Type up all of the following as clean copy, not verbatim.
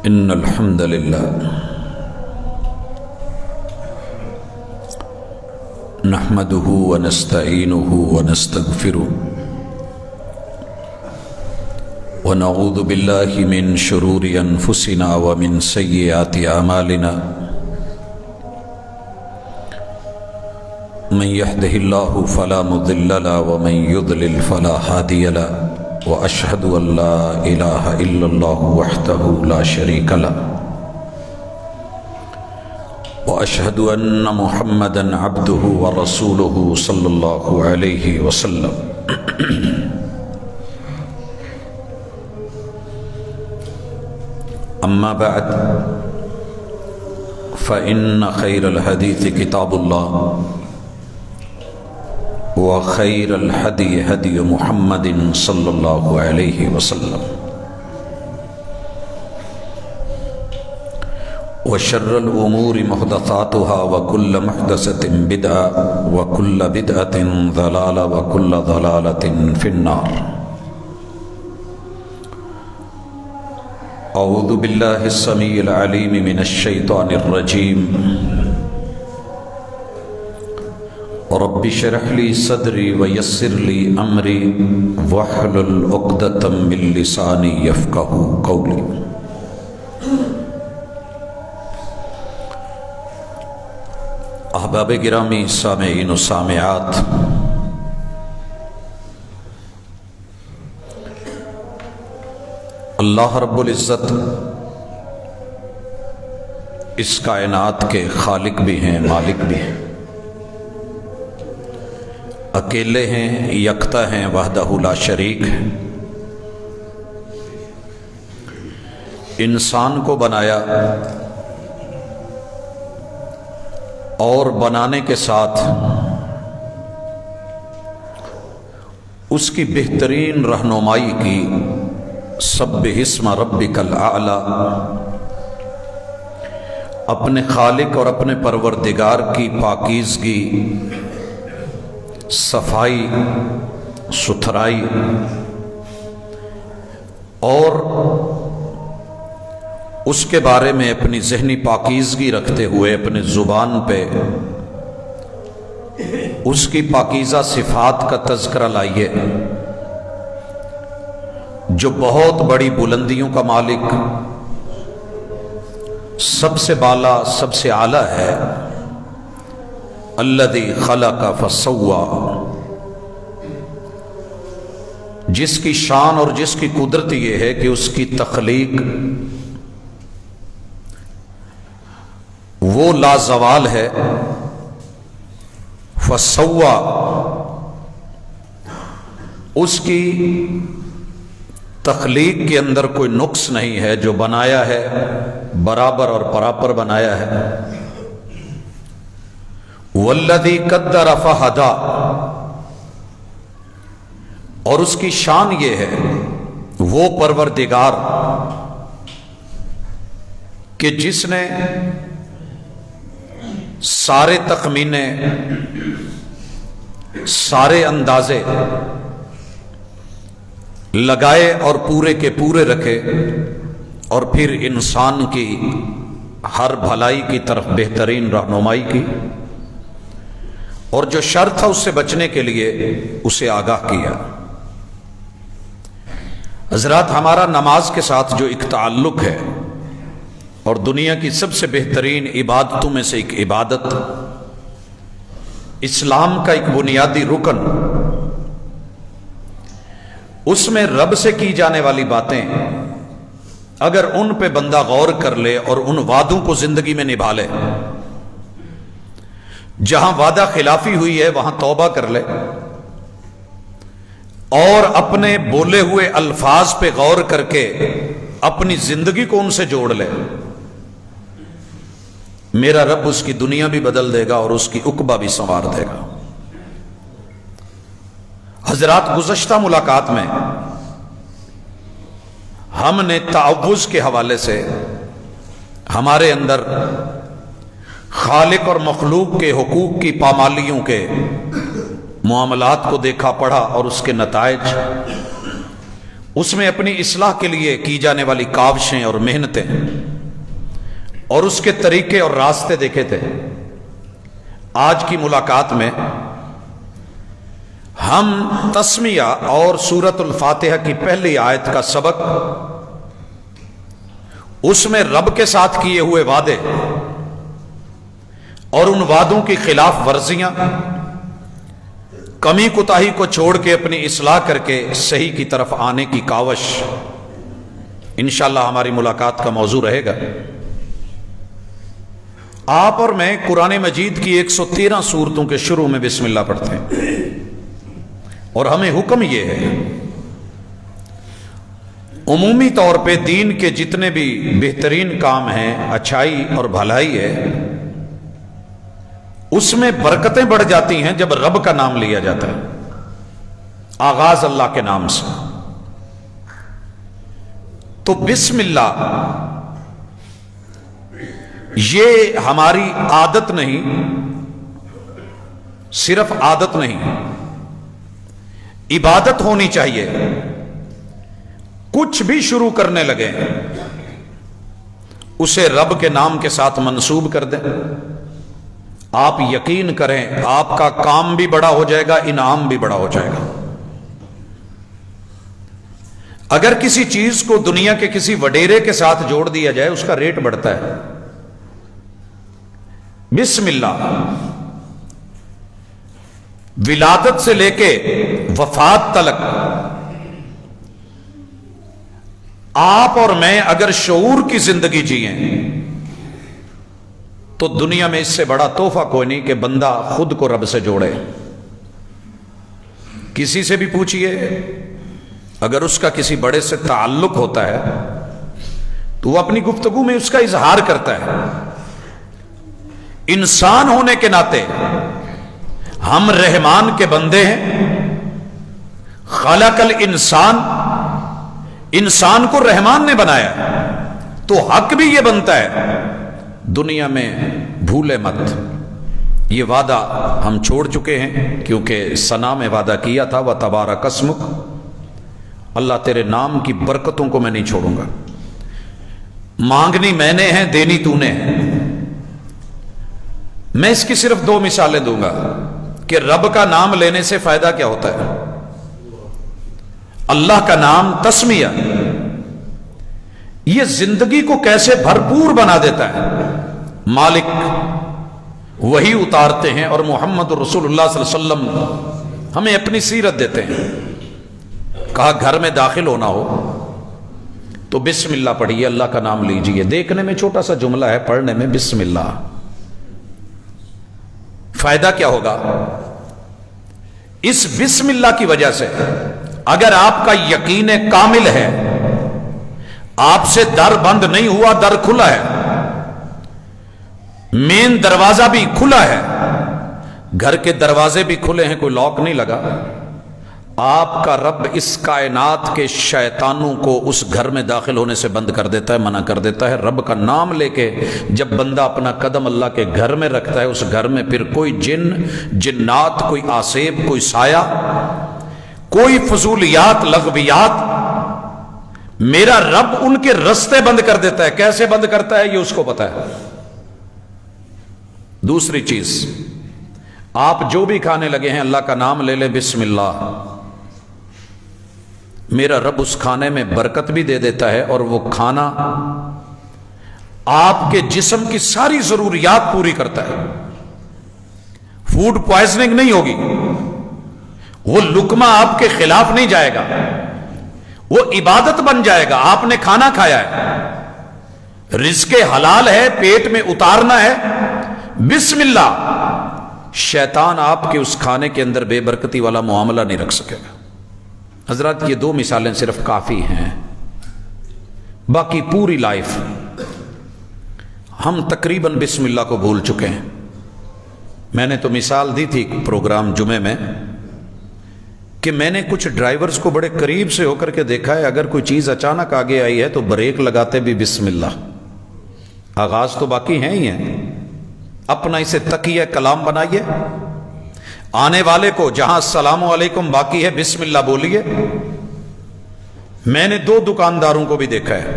إن الحمد لله نحمده ونستعينه ونستغفره ونعوذ بالله من شرور أنفسنا ومن سيئات أعمالنا من يهده الله فلا مضل له ومن يضلل فلا هادي له وأشهد أن لا إله إلا الله وحده لا شريك له وأشهد أن محمدًا عبده ورسوله صلى الله عليه وسلم أما بعد فإن خير الحديث كتاب الله وخير الهدي هدي محمد صلى الله عليه وسلم وشر الأمور محدثاتها وكل محدثة بدعة وكل بدعة ضلالة وكل ضلالة في النار. أعوذ بالله السميع العليم من الشيطان الرجيم. رب اشرح لي صدري ويسر لي أمري واحلل عقدة من لساني يفقهوا قولي. احباب گرامی، سامعین و سامعات، اللہ رب العزت اس کائنات کے خالق بھی ہیں، مالک بھی ہیں، اکیلے ہیں، یکتا ہیں، وحدہ لا شریک ہیں. انسان کو بنایا اور بنانے کے ساتھ اس کی بہترین رہنمائی کی. سبح اسم ربک الاعلی، اپنے خالق اور اپنے پروردگار کی پاکیزگی، صفائی ستھرائی اور اس کے بارے میں اپنی ذہنی پاکیزگی رکھتے ہوئے اپنے زبان پہ اس کی پاکیزہ صفات کا تذکرہ لائیے، جو بہت بڑی بلندیوں کا مالک، سب سے بالا، سب سے اعلیٰ ہے. الذی خلق فسوی، جس کی شان اور جس کی قدرت یہ ہے کہ اس کی تخلیق وہ لازوال ہے. فسوی، اس کی تخلیق کے اندر کوئی نقص نہیں ہے، جو بنایا ہے برابر اور پراپر بنایا ہے. والذی قدر فہدی، اور اس کی شان یہ ہے وہ پروردگار کہ جس نے سارے تخمینے، سارے اندازے لگائے اور پورے کے پورے رکھے، اور پھر انسان کی ہر بھلائی کی طرف بہترین رہنمائی کی، اور جو شر تھا اس سے بچنے کے لیے اسے آگاہ کیا. حضرات، ہمارا نماز کے ساتھ جو ایک تعلق ہے اور دنیا کی سب سے بہترین عبادتوں میں سے ایک عبادت، اسلام کا ایک بنیادی رکن، اس میں رب سے کی جانے والی باتیں اگر ان پہ بندہ غور کر لے اور ان وعدوں کو زندگی میں نبھا لے، جہاں وعدہ خلافی ہوئی ہے وہاں توبہ کر لے، اور اپنے بولے ہوئے الفاظ پہ غور کر کے اپنی زندگی کو ان سے جوڑ لے، میرا رب اس کی دنیا بھی بدل دے گا اور اس کی عقبہ بھی سنوار دے گا. حضرات، گزشتہ ملاقات میں ہم نے تعوذ کے حوالے سے ہمارے اندر خالق اور مخلوق کے حقوق کی پامالیوں کے معاملات کو دیکھا پڑھا اور اس کے نتائج، اس میں اپنی اصلاح کے لیے کی جانے والی کاوشیں اور محنتیں اور اس کے طریقے اور راستے دیکھے تھے۔ آج کی ملاقات میں ہم تسمیہ اور سورۃ الفاتحہ کی پہلی آیت کا سبق، اس میں رب کے ساتھ کیے ہوئے وعدے اور ان وعدوں کی خلاف ورزیاں، کمی کوتاہی کو چھوڑ کے اپنی اصلاح کر کے صحیح کی طرف آنے کی کاوش انشاءاللہ ہماری ملاقات کا موضوع رہے گا۔ آپ اور میں قرآن مجید کی 113 سورتوں کے شروع میں بسم اللہ پڑھتے ہیں، اور ہمیں حکم یہ ہے عمومی طور پہ دین کے جتنے بھی بہترین کام ہیں، اچھائی اور بھلائی ہے، اس میں برکتیں بڑھ جاتی ہیں جب رب کا نام لیا جاتا ہے، آغاز اللہ کے نام سے۔ تو بسم اللہ یہ ہماری عادت نہیں، صرف عادت نہیں، عبادت ہونی چاہیے۔ کچھ بھی شروع کرنے لگے اسے رب کے نام کے ساتھ منسوب کر دیں، آپ یقین کریں آپ کا کام بھی بڑا ہو جائے گا، انعام بھی بڑا ہو جائے گا۔ اگر کسی چیز کو دنیا کے کسی وڈیرے کے ساتھ جوڑ دیا جائے اس کا ریٹ بڑھتا ہے۔ بسم اللہ ولادت سے لے کے وفات تلک آپ اور میں اگر شعور کی زندگی جئیں تو دنیا میں اس سے بڑا تحفہ کوئی نہیں کہ بندہ خود کو رب سے جوڑے۔ کسی سے بھی پوچھئے، اگر اس کا کسی بڑے سے تعلق ہوتا ہے تو وہ اپنی گفتگو میں اس کا اظہار کرتا ہے۔ انسان ہونے کے ناطے ہم رحمان کے بندے ہیں، خلق الانسان، انسان کو رحمان نے بنایا، تو حق بھی یہ بنتا ہے دنیا میں بھولے مت۔ یہ وعدہ ہم چھوڑ چکے ہیں کیونکہ ثنا میں وعدہ کیا تھا وَتَبَارَكَ اسْمُكَ، اللہ تیرے نام کی برکتوں کو میں نہیں چھوڑوں گا۔ مانگنی میں نے ہے، دینی تو نے ہے۔ میں اس کی صرف 2 مثالیں دوں گا کہ رب کا نام لینے سے فائدہ کیا ہوتا ہے۔ اللہ کا نام تسمیہ یہ زندگی کو کیسے بھرپور بنا دیتا ہے۔ مالک وہی اتارتے ہیں اور محمد رسول اللہ صلی اللہ علیہ وسلم ہمیں اپنی سیرت دیتے ہیں۔ کہا گھر میں داخل ہونا ہو تو بسم اللہ پڑھیے، اللہ کا نام لیجئے۔ دیکھنے میں چھوٹا سا جملہ ہے، پڑھنے میں بسم اللہ۔ فائدہ کیا ہوگا؟ اس بسم اللہ کی وجہ سے اگر آپ کا یقین کامل ہے، آپ سے در بند نہیں ہوا، در کھلا ہے، مین دروازہ بھی کھلا ہے، گھر کے دروازے بھی کھلے ہیں، کوئی لاک نہیں لگا، آپ کا رب اس کائنات کے شیطانوں کو اس گھر میں داخل ہونے سے بند کر دیتا ہے، منع کر دیتا ہے۔ رب کا نام لے کے جب بندہ اپنا قدم اللہ کے گھر میں رکھتا ہے، اس گھر میں پھر کوئی جن، جنات، کوئی آسیب، کوئی سایہ، کوئی فضولیات، لغویات، میرا رب ان کے رستے بند کر دیتا ہے۔ کیسے بند کرتا ہے یہ اس کو پتا ہے۔ دوسری چیز، آپ جو بھی کھانے لگے ہیں اللہ کا نام لے لیں، بسم اللہ، میرا رب اس کھانے میں برکت بھی دے دیتا ہے، اور وہ کھانا آپ کے جسم کی ساری ضروریات پوری کرتا ہے۔ فوڈ پوائزننگ نہیں ہوگی، وہ لقمہ آپ کے خلاف نہیں جائے گا، وہ عبادت بن جائے گا۔ آپ نے کھانا کھایا ہے، رزق حلال ہے، پیٹ میں اتارنا ہے، بسم اللہ، شیطان آپ کے اس کھانے کے اندر بے برکتی والا معاملہ نہیں رکھ سکے گا۔ حضرات یہ 2 مثالیں صرف کافی ہیں، باقی پوری لائف ہم تقریباً بسم اللہ کو بھول چکے ہیں۔ میں نے تو مثال دی تھی پروگرام جمعے میں کہ میں نے کچھ ڈرائیورز کو بڑے قریب سے ہو کر کے دیکھا ہے، اگر کوئی چیز اچانک آگے آئی ہے تو بریک لگاتے بھی بسم اللہ۔ آغاز تو باقی ہیں ہی ہیں، اپنا اسے تقیہ کلام بنائیے، آنے والے کو جہاں السلام علیکم باقی ہے بسم اللہ بولیے، میں نے 2 دکانداروں کو بھی دیکھا ہے،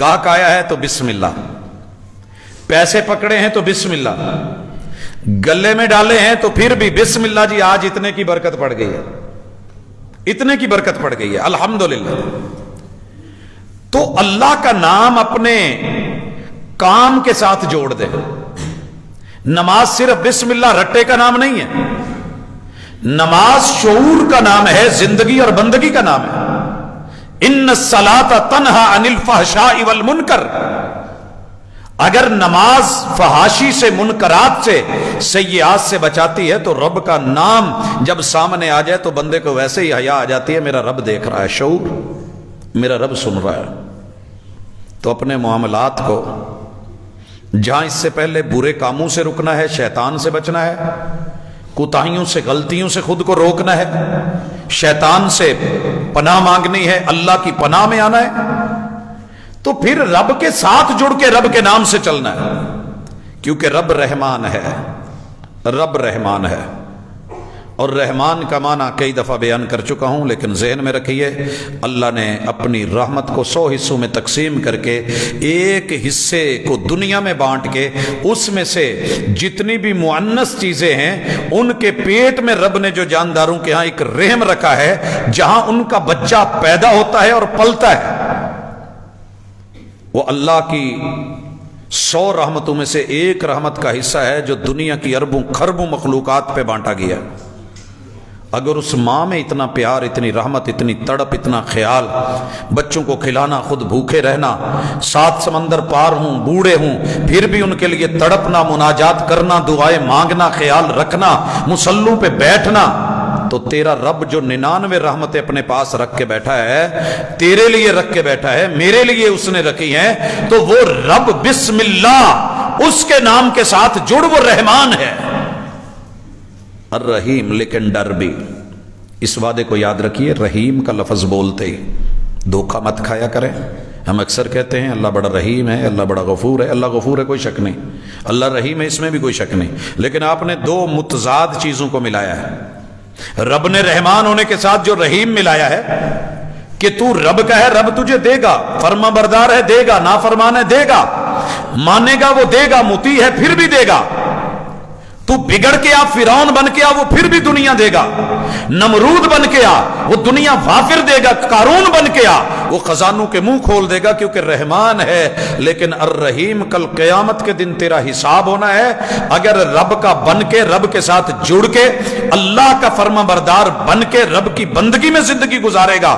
گاہک آیا ہے تو بسم اللہ، پیسے پکڑے ہیں تو بسم اللہ، گلے میں ڈالے ہیں تو پھر بھی بسم اللہ، جی آج اتنے کی برکت پڑ گئی ہے، اتنے کی برکت پڑ گئی ہے الحمدللہ۔ تو اللہ کا نام اپنے کام کے ساتھ جوڑ دے۔ نماز صرف بسم اللہ رٹے کا نام نہیں ہے، نماز شعور کا نام ہے، زندگی اور بندگی کا نام ہے۔ ان الصلاۃ تنہی عن الفحشاء والمنکر، اگر نماز فحاشی سے، منکرات سے، سیئات سے بچاتی ہے تو رب کا نام جب سامنے آ جائے تو بندے کو ویسے ہی حیا آ جاتی ہے، میرا رب دیکھ رہا ہے، شعور، میرا رب سن رہا ہے۔ تو اپنے معاملات کو، جہاں اس سے پہلے برے کاموں سے رکنا ہے، شیطان سے بچنا ہے، کوتاہیوں سے، غلطیوں سے خود کو روکنا ہے، شیطان سے پناہ مانگنی ہے، اللہ کی پناہ میں آنا ہے، تو پھر رب کے ساتھ جڑ کے رب کے نام سے چلنا ہے، کیونکہ رب رحمان ہے، رب رحمان ہے۔ اور رحمان کا معنی کئی دفعہ بیان کر چکا ہوں، لیکن ذہن میں رکھیے، اللہ نے اپنی رحمت کو 100 حصوں میں تقسیم کر کے ایک حصے کو دنیا میں بانٹ کے اس میں سے جتنی بھی مؤنث چیزیں ہیں ان کے پیٹ میں رب نے جو جانداروں کے ہاں ایک رحم رکھا ہے، جہاں ان کا بچہ پیدا ہوتا ہے اور پلتا ہے، وہ اللہ کی 100 رحمتوں میں سے ایک رحمت کا حصہ ہے جو دنیا کی اربوں خربوں مخلوقات پہ بانٹا گیا۔ اگر اس ماں میں اتنا پیار، اتنی رحمت، اتنی تڑپ، اتنا خیال، بچوں کو کھلانا، خود بھوکے رہنا، 7 سمندر پار ہوں، بوڑھے ہوں، پھر بھی ان کے لیے تڑپنا، مناجات کرنا، دعائیں مانگنا، خیال رکھنا، مصلوں پہ بیٹھنا، تو تیرا رب جو 99 رحمتیں اپنے پاس رکھ کے بیٹھا ہے، تیرے لیے رکھ کے بیٹھا ہے، میرے لیے اس نے رکھی ہیں، تو وہ رب بسم اللہ، اس کے نام کے ساتھ جڑ، وہ رحمان ہے، الرحیم۔ لیکن ڈر بھی، اس وعدے کو یاد رکھیے، رحیم کا لفظ بولتے ہی دھوکہ مت کھایا کریں۔ ہم اکثر کہتے ہیں اللہ بڑا رحیم ہے، اللہ بڑا غفور ہے، اللہ غفور ہے کوئی شک نہیں، اللہ رحیم ہے اس میں بھی کوئی شک نہیں، لیکن آپ نے 2 متضاد چیزوں کو ملایا ہے۔ رب نے رحمان ہونے کے ساتھ جو رحیم ملایا ہے کہ تو رب کا ہے، رب تجھے دے گا، فرما بردار ہے دے گا، نافرمان ہے دے گا، مانے گا وہ دے گا، مطیع ہے پھر بھی دے گا، تو بگڑ کے آ، فرعون بن کے آ، وہ پھر بھی دنیا دے گا، نمرود بن کے آ، وہ دنیا وافر دے گا، قارون بن کے آ، وہ خزانوں کے منہ کھول دے گا، کیونکہ رحمان ہے۔ لیکن الرحیم، کل قیامت کے دن تیرا حساب ہونا ہے، اگر رب کا بن کے، رب کے ساتھ جڑ کے، اللہ کا فرما بردار بن کے رب کی بندگی میں زندگی گزارے گا،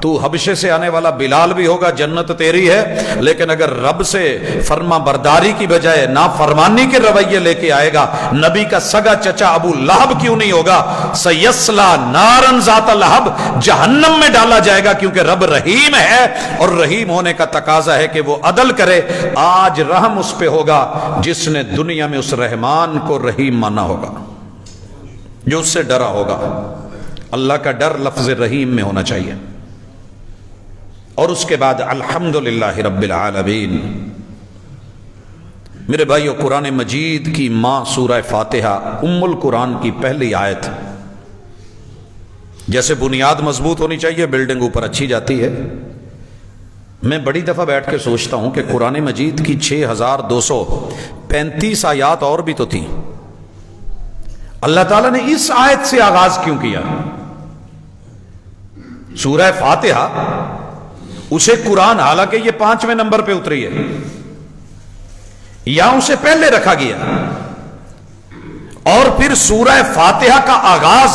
تو حبشے سے آنے والا بلال بھی ہوگا، جنت تیری ہے۔ لیکن اگر رب سے فرما برداری کی بجائے نافرمانی کے رویے لے کے آئے گا، نبی کا سگا چچا ابو لہب کیوں نہیں ہوگا، سیسلا نارن ذات لہب، جہنم میں ڈالا جائے گا، کیونکہ رب رحیم ہے، اور رحیم ہونے کا تقاضا ہے کہ وہ عدل کرے۔ آج رحم اس پہ ہوگا جس نے دنیا میں اس رحمان کو رحیم مانا ہوگا، جو اس سے ڈرا ہوگا۔ اللہ کا ڈر لفظ رحیم میں ہونا چاہیے۔ اور اس کے بعد الحمدللہ رب العالمین۔ میرے بھائیو، قرآن مجید کی ماں سورہ فاتحہ ام القرآن کی پہلی آیت، جیسے بنیاد مضبوط ہونی چاہیے، بلڈنگ اوپر اچھی جاتی ہے۔ میں بڑی دفعہ بیٹھ کے سوچتا ہوں کہ قرآن مجید کی 6235 آیات اور بھی تو تھیں، اللہ تعالیٰ نے اس آیت سے آغاز کیوں کیا؟ سورہ فاتحہ اسے قرآن، حالانکہ یہ 5ویں نمبر پہ اتری ہے، یا اسے پہلے رکھا گیا، اور پھر سورہ فاتحہ کا آغاز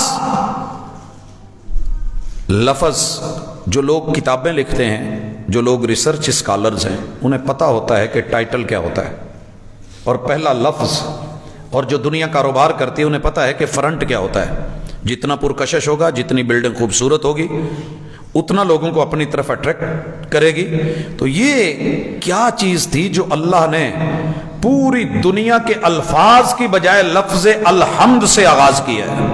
لفظ، جو لوگ کتابیں لکھتے ہیں، جو لوگ ریسرچ اسکالرز ہیں، انہیں پتا ہوتا ہے کہ ٹائٹل کیا ہوتا ہے، اور پہلا لفظ، اور جو دنیا کاروبار کرتی ہے انہیں پتا ہے کہ فرنٹ کیا ہوتا ہے۔ جتنا پرکشش ہوگا، جتنی بلڈنگ خوبصورت ہوگی، اتنا لوگوں کو اپنی طرف اٹریکٹ کرے گی۔ تو یہ کیا چیز تھی جو اللہ نے پوری دنیا کے الفاظ کی بجائے لفظ الحمد سے آغاز کیا ہے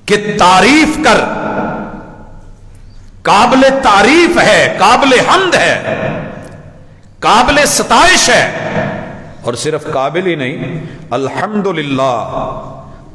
کہ تعریف کر، قابل تعریف ہے، قابل حمد ہے، قابل ستائش ہے، اور صرف قابل ہی نہیں، الحمدللہ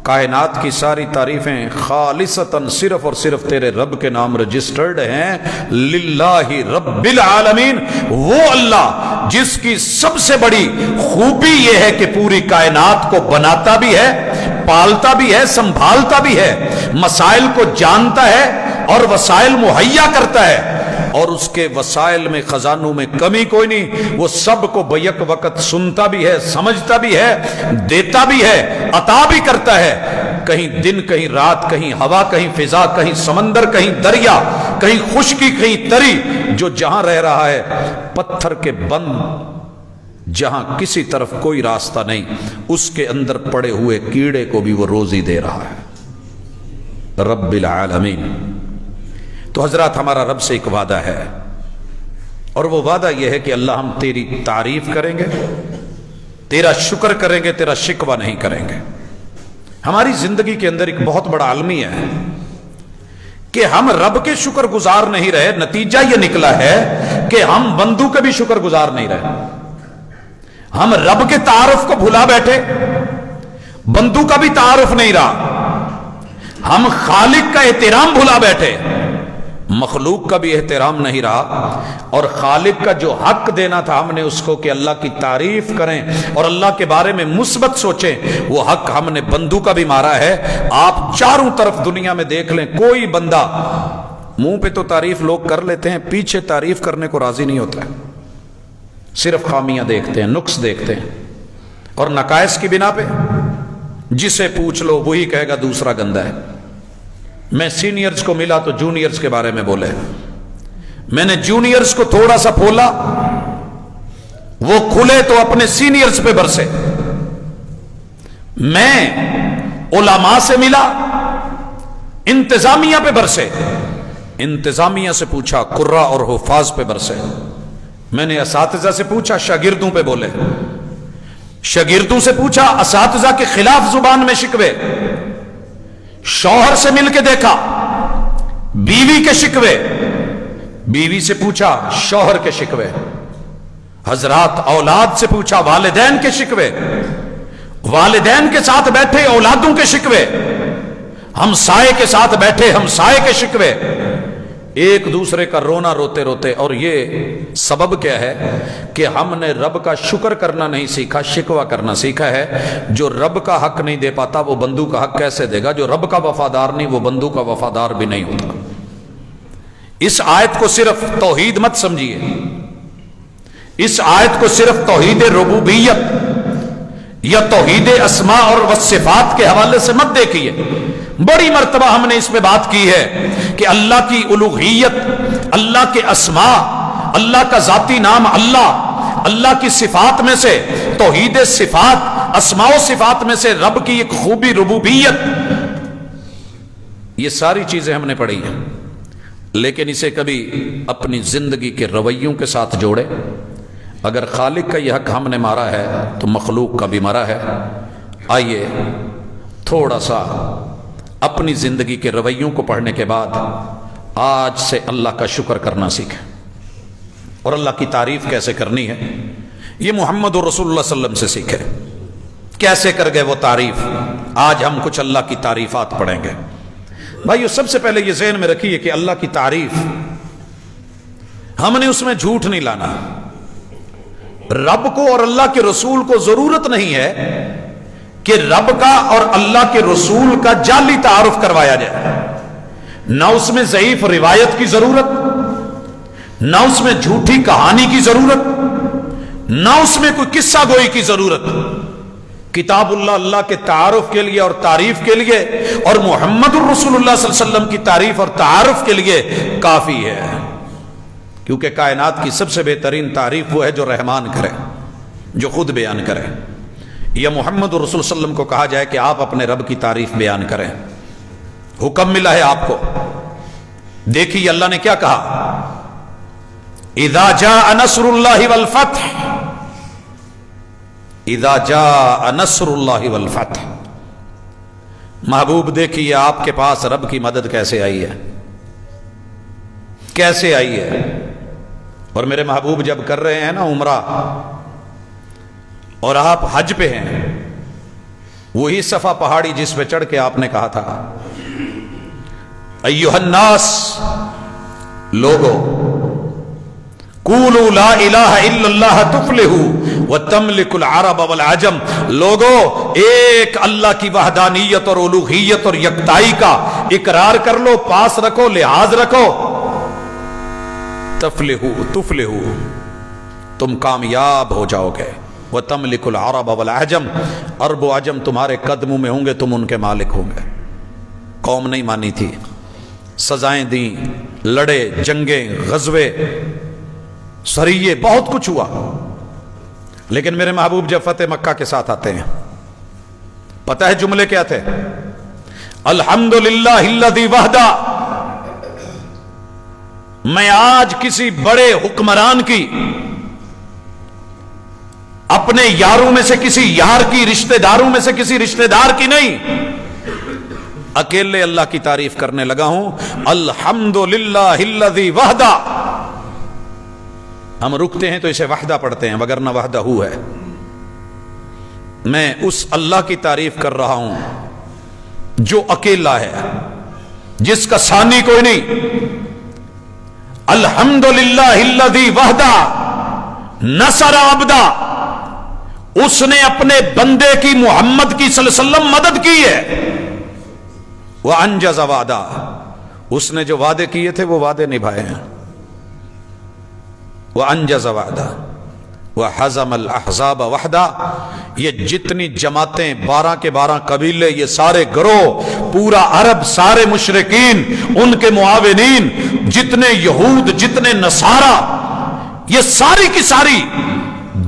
کائنات کی ساری تعریفیں خالصتاً صرف اور صرف تیرے رب کے نام رجسٹرڈ ہیں. للہ رب العالمین، وہ اللہ جس کی سب سے بڑی خوبی یہ ہے کہ پوری کائنات کو بناتا بھی ہے، پالتا بھی ہے، سنبھالتا بھی ہے، مسائل کو جانتا ہے اور وسائل مہیا کرتا ہے، اور اس کے وسائل میں خزانوں میں کمی کوئی نہیں. وہ سب کو بیک وقت سنتا بھی ہے، سمجھتا بھی ہے، دیتا بھی ہے، عطا بھی کرتا ہے. کہیں دن، کہیں رات، کہیں ہوا، کہیں فضا، کہیں سمندر، کہیں دریا، کہیں خشکی، کہیں تری، جو جہاں رہ رہا ہے، پتھر کے بند جہاں کسی طرف کوئی راستہ نہیں، اس کے اندر پڑے ہوئے کیڑے کو بھی وہ روزی دے رہا ہے. رب العالمین. تو حضرات، ہمارا رب سے ایک وعدہ ہے، اور وہ وعدہ یہ ہے کہ اللہ ہم تیری تعریف کریں گے، تیرا شکر کریں گے، تیرا شکوہ نہیں کریں گے. ہماری زندگی کے اندر ایک بہت بڑا المیہ ہے کہ ہم رب کے شکر گزار نہیں رہے. نتیجہ یہ نکلا ہے کہ ہم بندوں کے بھی شکر گزار نہیں رہے. ہم رب کے تعارف کو بھلا بیٹھے، بندوں کا بھی تعارف نہیں رہا. ہم خالق کا احترام بھلا بیٹھے، مخلوق کا بھی احترام نہیں رہا. اور خالق کا جو حق دینا تھا ہم نے اس کو کہ اللہ کی تعریف کریں اور اللہ کے بارے میں مثبت سوچیں، وہ حق ہم نے بندوں کا بھی مارا ہے. آپ چاروں طرف دنیا میں دیکھ لیں، کوئی بندہ منہ پہ تو تعریف لوگ کر لیتے ہیں، پیچھے تعریف کرنے کو راضی نہیں ہوتا ہے. صرف خامیاں دیکھتے ہیں، نقص دیکھتے ہیں، اور نقائص کی بنا پہ جسے پوچھ لو وہی کہے گا دوسرا گندا ہے. میں سینئرز کو ملا تو جونیئرز کے بارے میں بولے، میں نے جونیئرز کو تھوڑا سا پھولا، وہ کھلے تو اپنے سینئرز پہ برسے. میں علماء سے ملا، انتظامیہ پہ برسے، انتظامیہ سے پوچھا قراء اور حفاظ پہ برسے. میں نے اساتذہ سے پوچھا، شاگردوں پہ بولے. شاگردوں سے پوچھا، اساتذہ کے خلاف زبان میں شکوے. شوہر سے مل کے دیکھا، بیوی کے شکوے. بیوی سے پوچھا، شوہر کے شکوے. حضرات، اولاد سے پوچھا، والدین کے شکوے. والدین کے ساتھ بیٹھے، اولادوں کے شکوے. ہمسائے کے ساتھ بیٹھے، ہمسائے کے شکوے. ایک دوسرے کا رونا روتے روتے. اور یہ سبب کیا ہے کہ ہم نے رب کا شکر کرنا نہیں سیکھا، شکوہ کرنا سیکھا ہے. جو رب کا حق نہیں دے پاتا وہ بندوں کا حق کیسے دے گا؟ جو رب کا وفادار نہیں وہ بندوں کا وفادار بھی نہیں ہوتا. اس آیت کو صرف توحید مت سمجھیے، اس آیت کو صرف توحید ربوبیت یا توحید اسماء اور صفات کے حوالے سے مت دیکھیے. بڑی مرتبہ ہم نے اس پہ بات کی ہے کہ اللہ کی الوہیت، اللہ کے اسماء، اللہ کا ذاتی نام اللہ، اللہ کی صفات میں سے توحید صفات، اسماء و صفات میں سے رب کی ایک خوبی ربوبیت. یہ ساری چیزیں ہم نے پڑھی ہیں، لیکن اسے کبھی اپنی زندگی کے رویوں کے ساتھ جوڑے. اگر خالق کا یہ حق ہم نے مارا ہے تو مخلوق کا بھی مارا ہے. آئیے تھوڑا سا اپنی زندگی کے رویوں کو پڑھنے کے بعد آج سے اللہ کا شکر کرنا سیکھیں اور اللہ کی تعریف کیسے کرنی ہے یہ محمد رسول اللہ صلی اللہ علیہ وسلم سے سیکھیں. کیسے کر گئے وہ تعریف؟ آج ہم کچھ اللہ کی تعریفات پڑھیں گے. بھائیو، سب سے پہلے یہ ذہن میں رکھیے کہ اللہ کی تعریف ہم نے اس میں جھوٹ نہیں لانا. رب کو اور اللہ کے رسول کو ضرورت نہیں ہے کہ رب کا اور اللہ کے رسول کا جعلی تعارف کروایا جائے. نہ اس میں ضعیف روایت کی ضرورت، نہ اس میں جھوٹی کہانی کی ضرورت، نہ اس میں کوئی قصہ گوئی کی ضرورت. کتاب اللہ اللہ کے تعارف کے لیے اور تعریف کے لیے، اور محمد الرسول اللہ صلی اللہ علیہ وسلم کی تعریف اور تعارف کے لیے کافی ہے. کیونکہ کائنات کی سب سے بہترین تعریف وہ ہے جو رحمان کرے، جو خود بیان کرے. یا محمد رسول صلی اللہ علیہ وسلم کو کہا جائے کہ آپ اپنے رب کی تعریف بیان کریں. حکم ملا ہے آپ کو. دیکھیے اللہ نے کیا کہا، اذا جاء نصر اللہ والفتح، اذا جاء نصر اللہ والفتح. محبوب دیکھیے آپ کے پاس رب کی مدد کیسے آئی ہے، کیسے آئی ہے. اور میرے محبوب جب کر رہے ہیں نا عمرہ اور آپ حج پہ ہیں، وہی صفا پہاڑی جس پہ چڑھ کے آپ نے کہا تھا ایھا الناس، لوگو، قولوا لا الہ الا اللہ تفلحوا وتملک العرب والعجم، لوگو ایک اللہ کی وحدانیت اور الوہیت اور یکتائی کا اقرار کر لو، پاس رکھو، لحاظ رکھو، تفلحوا، تم کامیاب ہو جاؤ گے، وتملک العرب والعجم، عرب و عجم تمہارے قدموں میں ہوں گے، تم ان کے مالک ہوں گے۔ قوم نہیں مانی تھی، سزائیں دیں، لڑے، جنگیں، غزوے، سریے، بہت کچھ ہوا، لیکن میرے محبوب جب فتح مکہ کے ساتھ آتے ہیں، پتہ ہے جملے کیا تھے؟ الحمدللہ الذی وحدہ، میں آج کسی بڑے حکمران کی، اپنے یاروں میں سے کسی یار کی، رشتہ داروں میں سے کسی رشتہ دار کی نہیں، اکیلے اللہ کی تعریف کرنے لگا ہوں۔ الحمدللہ الذی وحدہ، ہم رکتے ہیں تو اسے وحدہ پڑھتے ہیں، وگرنہ وحدہ ہو ہے۔ میں اس اللہ کی تعریف کر رہا ہوں جو اکیلا ہے، جس کا ثانی کوئی نہیں۔ الحمدللہ الذی وحدہ نصر عبدہ، اس نے اپنے بندے کی، محمد کی صلی اللہ علیہ وسلم مدد کی ہے۔ وانجز وعدہ، اس نے جو وعدے کیے تھے وہ وعدے نبھائے ہیں۔ وانجز وعدہ وحزم الاحزاب وحدہ، یہ جتنی جماعتیں، 12 کے 12 قبیلے، یہ سارے گروہ، پورا عرب، سارے مشرکین، ان کے معاونین، جتنے یہود، جتنے نصارہ، یہ ساری کی ساری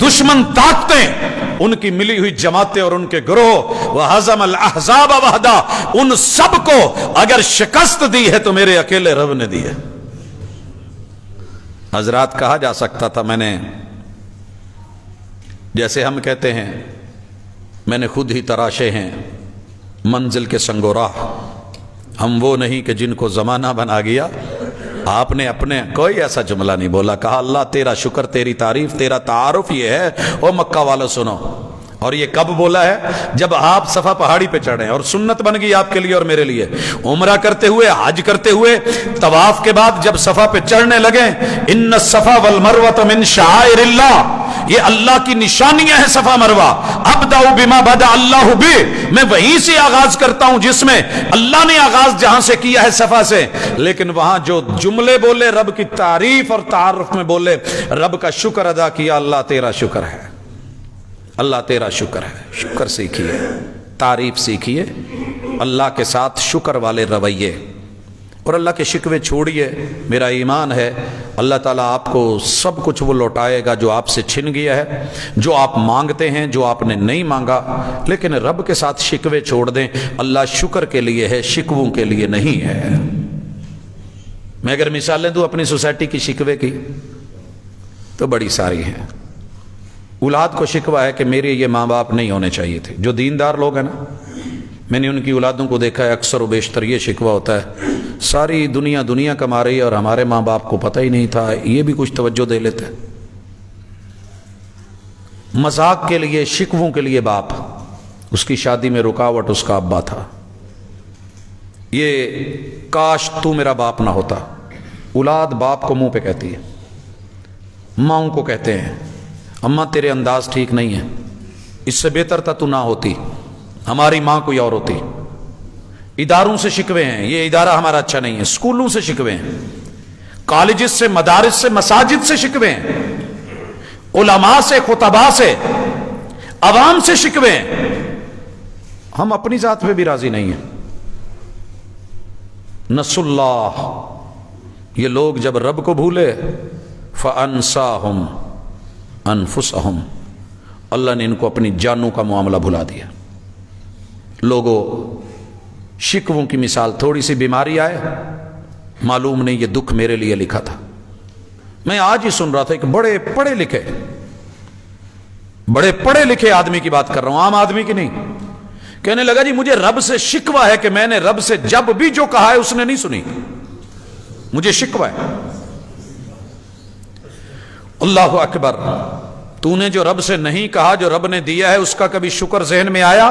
دشمن طاقتیں، ان کی ملی ہوئی جماعتیں اور ان کے گروہ، وحزم الاحزاب وحدہ، ان سب کو اگر شکست دی ہے تو میرے اکیلے رب نے دی ہے۔ حضرات کہا جا سکتا تھا، میں نے، جیسے ہم کہتے ہیں، میں نے خود ہی تراشے ہیں منزل کے سنگ و راہ، ہم وہ نہیں کہ جن کو زمانہ بنا گیا۔ آپ نے اپنے کوئی ایسا جملہ نہیں بولا، کہا اللہ تیرا شکر، تیری تعریف، تیرا تعارف یہ ہے، او مکہ والوں سنو۔ اور یہ کب بولا ہے؟ جب آپ صفا پہاڑی پہ چڑھے، اور سنت بن گئی آپ کے لیے اور میرے لیے، عمرہ کرتے ہوئے، حج کرتے ہوئے، طواف کے بعد جب صفا پہ چڑھنے لگے، ان الصفا والمروہ من شعائر اللہ، یہ اللہ کی نشانیاں ہیں صفا مروہ۔ ابدأ بما بدأ اللہ بہ، میں وہیں سے آغاز کرتا ہوں جس میں اللہ نے آغاز جہاں سے کیا ہے، صفا سے۔ لیکن وہاں جو جملے بولے، رب کی تعریف اور تعارف میں بولے، رب کا شکر ادا کیا، اللہ تیرا شکر ہے، اللہ تیرا شکر ہے۔ شکر سیکھیے، تعریف سیکھیے، اللہ کے ساتھ شکر والے رویے، اور اللہ کے شکوے چھوڑیے۔ میرا ایمان ہے اللہ تعالیٰ آپ کو سب کچھ وہ لوٹائے گا جو آپ سے چھن گیا ہے، جو آپ مانگتے ہیں، جو آپ نے نہیں مانگا، لیکن رب کے ساتھ شکوے چھوڑ دیں۔ اللہ شکر کے لیے ہے، شکووں کے لیے نہیں ہے۔ میں اگر مثالیں دوں اپنی سوسائٹی کی شکوے کی تو بڑی ساری ہیں۔ اولاد کو شکوہ ہے کہ میرے یہ ماں باپ نہیں ہونے چاہیے تھے۔ جو دیندار لوگ ہیں نا، میں نے ان کی اولادوں کو دیکھا ہے، اکثر و بیشتر یہ شکوہ ہوتا ہے، ساری دنیا کما رہی ہے اور ہمارے ماں باپ کو پتہ ہی نہیں تھا، یہ بھی کچھ توجہ دے لیتے۔ مذاق کے لیے، شکووں کے لیے باپ، اس کی شادی میں رکاوٹ اس کا ابا تھا، یہ کاش تو میرا باپ نہ ہوتا۔ اولاد باپ کو منہ پہ کہتی ہے، ماؤں کو کہتے ہیں اماں تیرے انداز ٹھیک نہیں ہے، اس سے بہتر تھا تو نہ ہوتی، ہماری ماں کوئی اور ہوتی۔ اداروں سے شکوے ہیں، یہ ادارہ ہمارا اچھا نہیں ہے، اسکولوں سے شکوے ہیں، کالجز سے، مدارس سے، مساجد سے شکوے ہیں، علماء سے، خطباء سے، عوام سے شکوے ہیں۔ ہم اپنی ذات پہ بھی راضی نہیں ہیں۔ نسوا اللہ، یہ لوگ جب رب کو بھولے، فانساہم انفسہم، اللہ نے ان کو اپنی جانوں کا معاملہ بھلا دیا۔ لوگوں، شکووں کی مثال، تھوڑی سی بیماری آئے، معلوم نہیں یہ دکھ میرے لیے لکھا تھا۔ میں آج ہی سن رہا تھا، ایک بڑے پڑھے لکھے آدمی کی بات کر رہا ہوں، عام آدمی کی نہیں، کہنے لگا جی مجھے رب سے شکوہ ہے کہ میں نے رب سے جب بھی جو کہا ہے اس نے نہیں سنی، مجھے شکوہ ہے۔ اللہ اکبر، تو نے جو رب سے نہیں کہا، جو رب نے دیا ہے، اس کا کبھی شکر ذہن میں آیا؟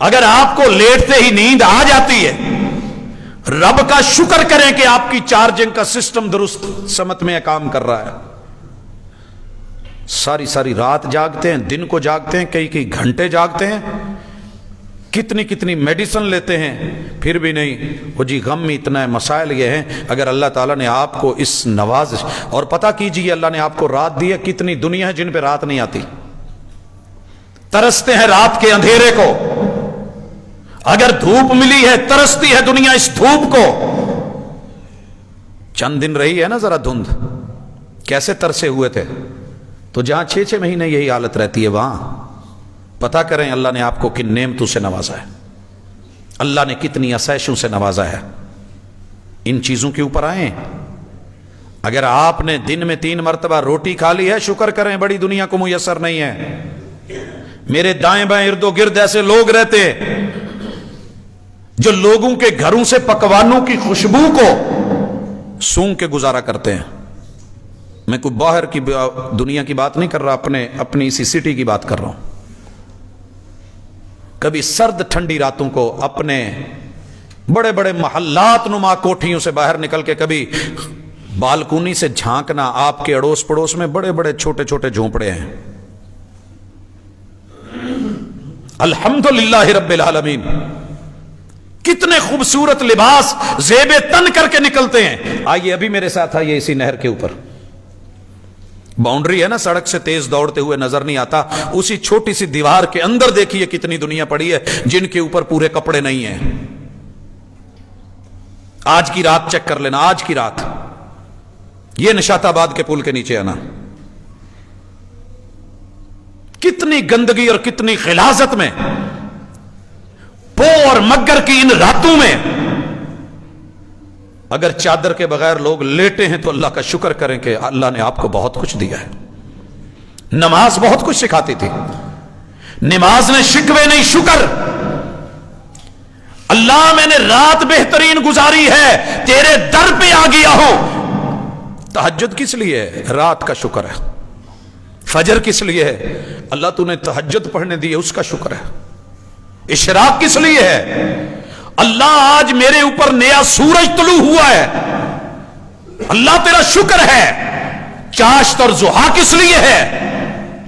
اگر آپ کو لیٹتے ہی نیند آ جاتی ہے، رب کا شکر کریں کہ آپ کی چارجنگ کا سسٹم درست سمت میں کام کر رہا ہے۔ ساری ساری رات جاگتے ہیں، دن کو جاگتے ہیں، کئی کئی گھنٹے جاگتے ہیں، کتنی کتنی میڈیسن لیتے ہیں، پھر بھی نہیں، وہ جی غم میں اتنا ہے۔ مسائل یہ ہیں، اگر اللہ تعالیٰ نے آپ کو اس نوازش، اور پتہ کیجئے اللہ نے آپ کو رات دی ہے، کتنی دنیا ہے جن پہ رات نہیں آتی، ترستے ہیں رات کے اندھیرے کو۔ اگر دھوپ ملی ہے، ترستی ہے دنیا اس دھوپ کو۔ چند دن رہی ہے نا ذرا دھند، کیسے ترسے ہوئے تھے۔ تو جہاں 6 مہینے یہی حالت رہتی ہے، وہاں پتہ کریں اللہ نے آپ کو کن نعمتوں سے نوازا ہے، اللہ نے کتنی عصائشوں سے نوازا ہے۔ ان چیزوں کے اوپر آئیں۔ اگر آپ نے دن میں 3 مرتبہ روٹی کھا لی ہے، شکر کریں، بڑی دنیا کو میسر نہیں ہے۔ میرے دائیں بائیں ارد و گرد ایسے لوگ رہتے ہیں جو لوگوں کے گھروں سے پکوانوں کی خوشبو کو سونگ کے گزارا کرتے ہیں۔ میں کوئی باہر کی دنیا کی بات نہیں کر رہا، اپنی اسی سٹی کی بات کر رہا ہوں۔ کبھی سرد ٹھنڈی راتوں کو اپنے بڑے بڑے محلات نما کوٹھیوں سے باہر نکل کے کبھی بالکونی سے جھانکنا، آپ کے اڑوس پڑوس میں بڑے بڑے چھوٹے چھوٹے جھونپڑے ہیں، الحمدللہ رب العالمین، کتنے خوبصورت لباس زیب تن کر کے نکلتے ہیں۔ آئیے ابھی میرے ساتھ آئیے، اسی نہر کے اوپر باؤنڈری ہے نا، سڑک سے تیز دوڑتے ہوئے نظر نہیں آتا، اسی چھوٹی سی دیوار کے اندر دیکھیے کتنی دنیا پڑی ہے جن کے اوپر پورے کپڑے نہیں ہیں۔ آج کی رات چیک کر لینا، آج کی رات یہ نشاط آباد کے پل کے نیچے آنا، کتنی گندگی اور کتنی غلاظت میں، پو اور مگر کی ان راتوں میں اگر چادر کے بغیر لوگ لیٹے ہیں تو اللہ کا شکر کریں کہ اللہ نے آپ کو بہت کچھ دیا ہے۔ نماز بہت کچھ سکھاتی تھی، نماز نے شکوے نہیں شکر۔ اللہ میں نے رات بہترین گزاری ہے، تیرے در پہ آ گیا ہوں۔ تہجد کس لیے ہے؟ رات کا شکر ہے۔ فجر کس لیے ہے؟ اللہ تو نے تہجد پڑھنے دی ہے، اس کا شکر ہے۔ اشراق کس لیے ہے؟ اللہ آج میرے اوپر نیا سورج طلوع ہوا ہے، اللہ تیرا شکر ہے۔ چاشت اور ضحیٰ کس لیے ہے؟